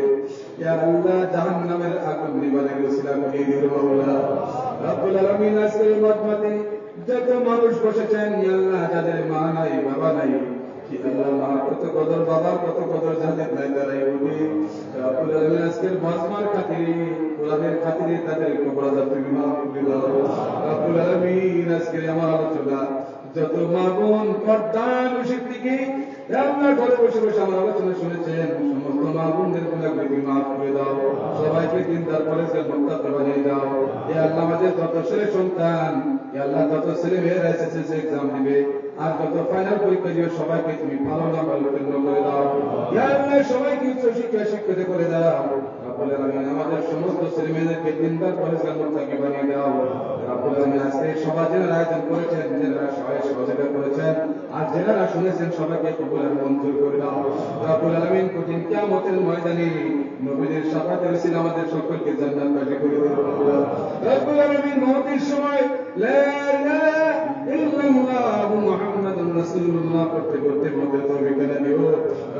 ইয়া আল্লাহ জাহান্নামের আগুন নিবারণের ওসিলা করে দিও মাওলা রব্বুল আলামিন। আজকে মসজিদে যত মানুষ বসেছেন ইয়া আল্লাহ, যাদের মা নাই বাবা নাই, আল্লাহ মা কত কদর, বাবার কত কদর, যাদের নাই তারাই বলি রব্বুল আলামিন। আজকের বাজমার খাতিরে, কোরআনের খাতিরে তাদের কবর তুমি মাফ করে দাও রব্বুল আলামিন। আজকের আমার আলোচনা যত মা বোন পর্দার বসে থেকে আল্লাহ ঘরে বসে বসে আমার আলোচনা শুনেছেন, সমস্ত মা বোনদের গুনাহগুলি মাফ করে দাও, সবাইকে দিনদার পরেজগার মুত্তাকি বানিয়ে দাও। ইয়া আল্লাহ, আমাদের যত ছেলে সন্তান, ইয়া আল্লাহ যত ছেলে মেয়েরা এসএসসি এক্সাম দিবে আর যত ফাইনাল পরীক্ষা দিবে, সবাইকে তুমি ভালো নাম্বার উত্তীর্ণ করে দাও। ইয়া আল্লাহ, সবাইকে উচ্চ শিক্ষা শিক্ষিত করে দাও রব্বুল আলামিন। আমাদের সমস্ত ছেলে মেয়েদেরকে দিনদার পরেজগার মুত্তাকি বানিয়ে দাও রব্বুল আলামিন। আজকে সবাই যারা আয়োজন করেছেন, যারা সবাই সহযোগিতা করেছেন আর যারা শুনেছেন, সবাইকে কবুল আর মঞ্জুর করে দাও রব্বুল আলামিন। কঠিন কিয়ামতের ময়দানে নবীদের শাফাতের ওসিলা আমাদের সকলকে জান্নাতবাসী করে দিও রব্বুল আলামিন। মওতের সময় লা ইলাহা ইল্লাল্লাহু মুহাম্মাদুর রাসূলুল্লাহ পড়তে পড়তে মধ্যে তৌফিক এনে দিও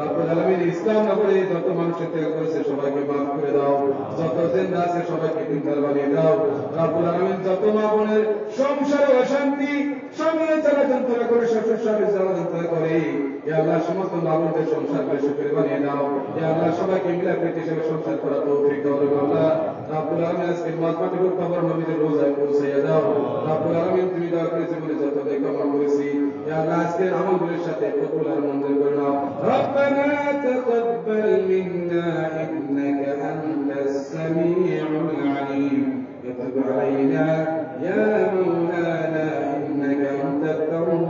রব্বুল আলামিন। ইসলাম নগরে যত মানুষ ত্যাগ করেছে সবাইকে মাফ করে দাও, যত জিন্দা আছে সবাইকে দিনদার বানিয়ে দাও রব্বুল আলামিন। যত মা বোনের সংসারে অশান্তি, স্বামীর যারা যন্ত্রণা করে, শ্বশুর স্বামীর যারা যন্ত্রণা করে, ইয়া আল্লাহ সমস্ত মা বোনদের সংসারকে সুখের বানিয়ে দাও। ইয়া আল্লাহ সবাইকে মিলাপ্রীতি হিসেবে সংসার করা তৌফিক দাও আল্লাহ রব্বুল আলামিন। আজকে মাঝমাঠে কবর নবীদের রোজায় পৌঁছাইয়া দাও রব্বুল আলামিন। তুমি দয়া করে জীবনে যত নেক আমল করেছি ইয়া আল্লাহ আজকের আমলগুলোর সাথে কবুল আর মঞ্জুর করে নাও। রব্বানা তাকাব্বাল মিন্না ইন্নাকা আনতাস সামিউল আলিম وتب علينا يا مولانا إنك أنت التواب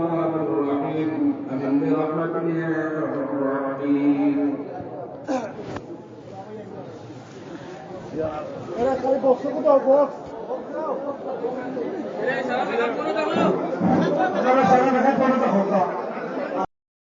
আপনি হ্যাঁ রহমান রহিম। এরা খালি বক্স কোথাও বক্স সারা দেখা কোনো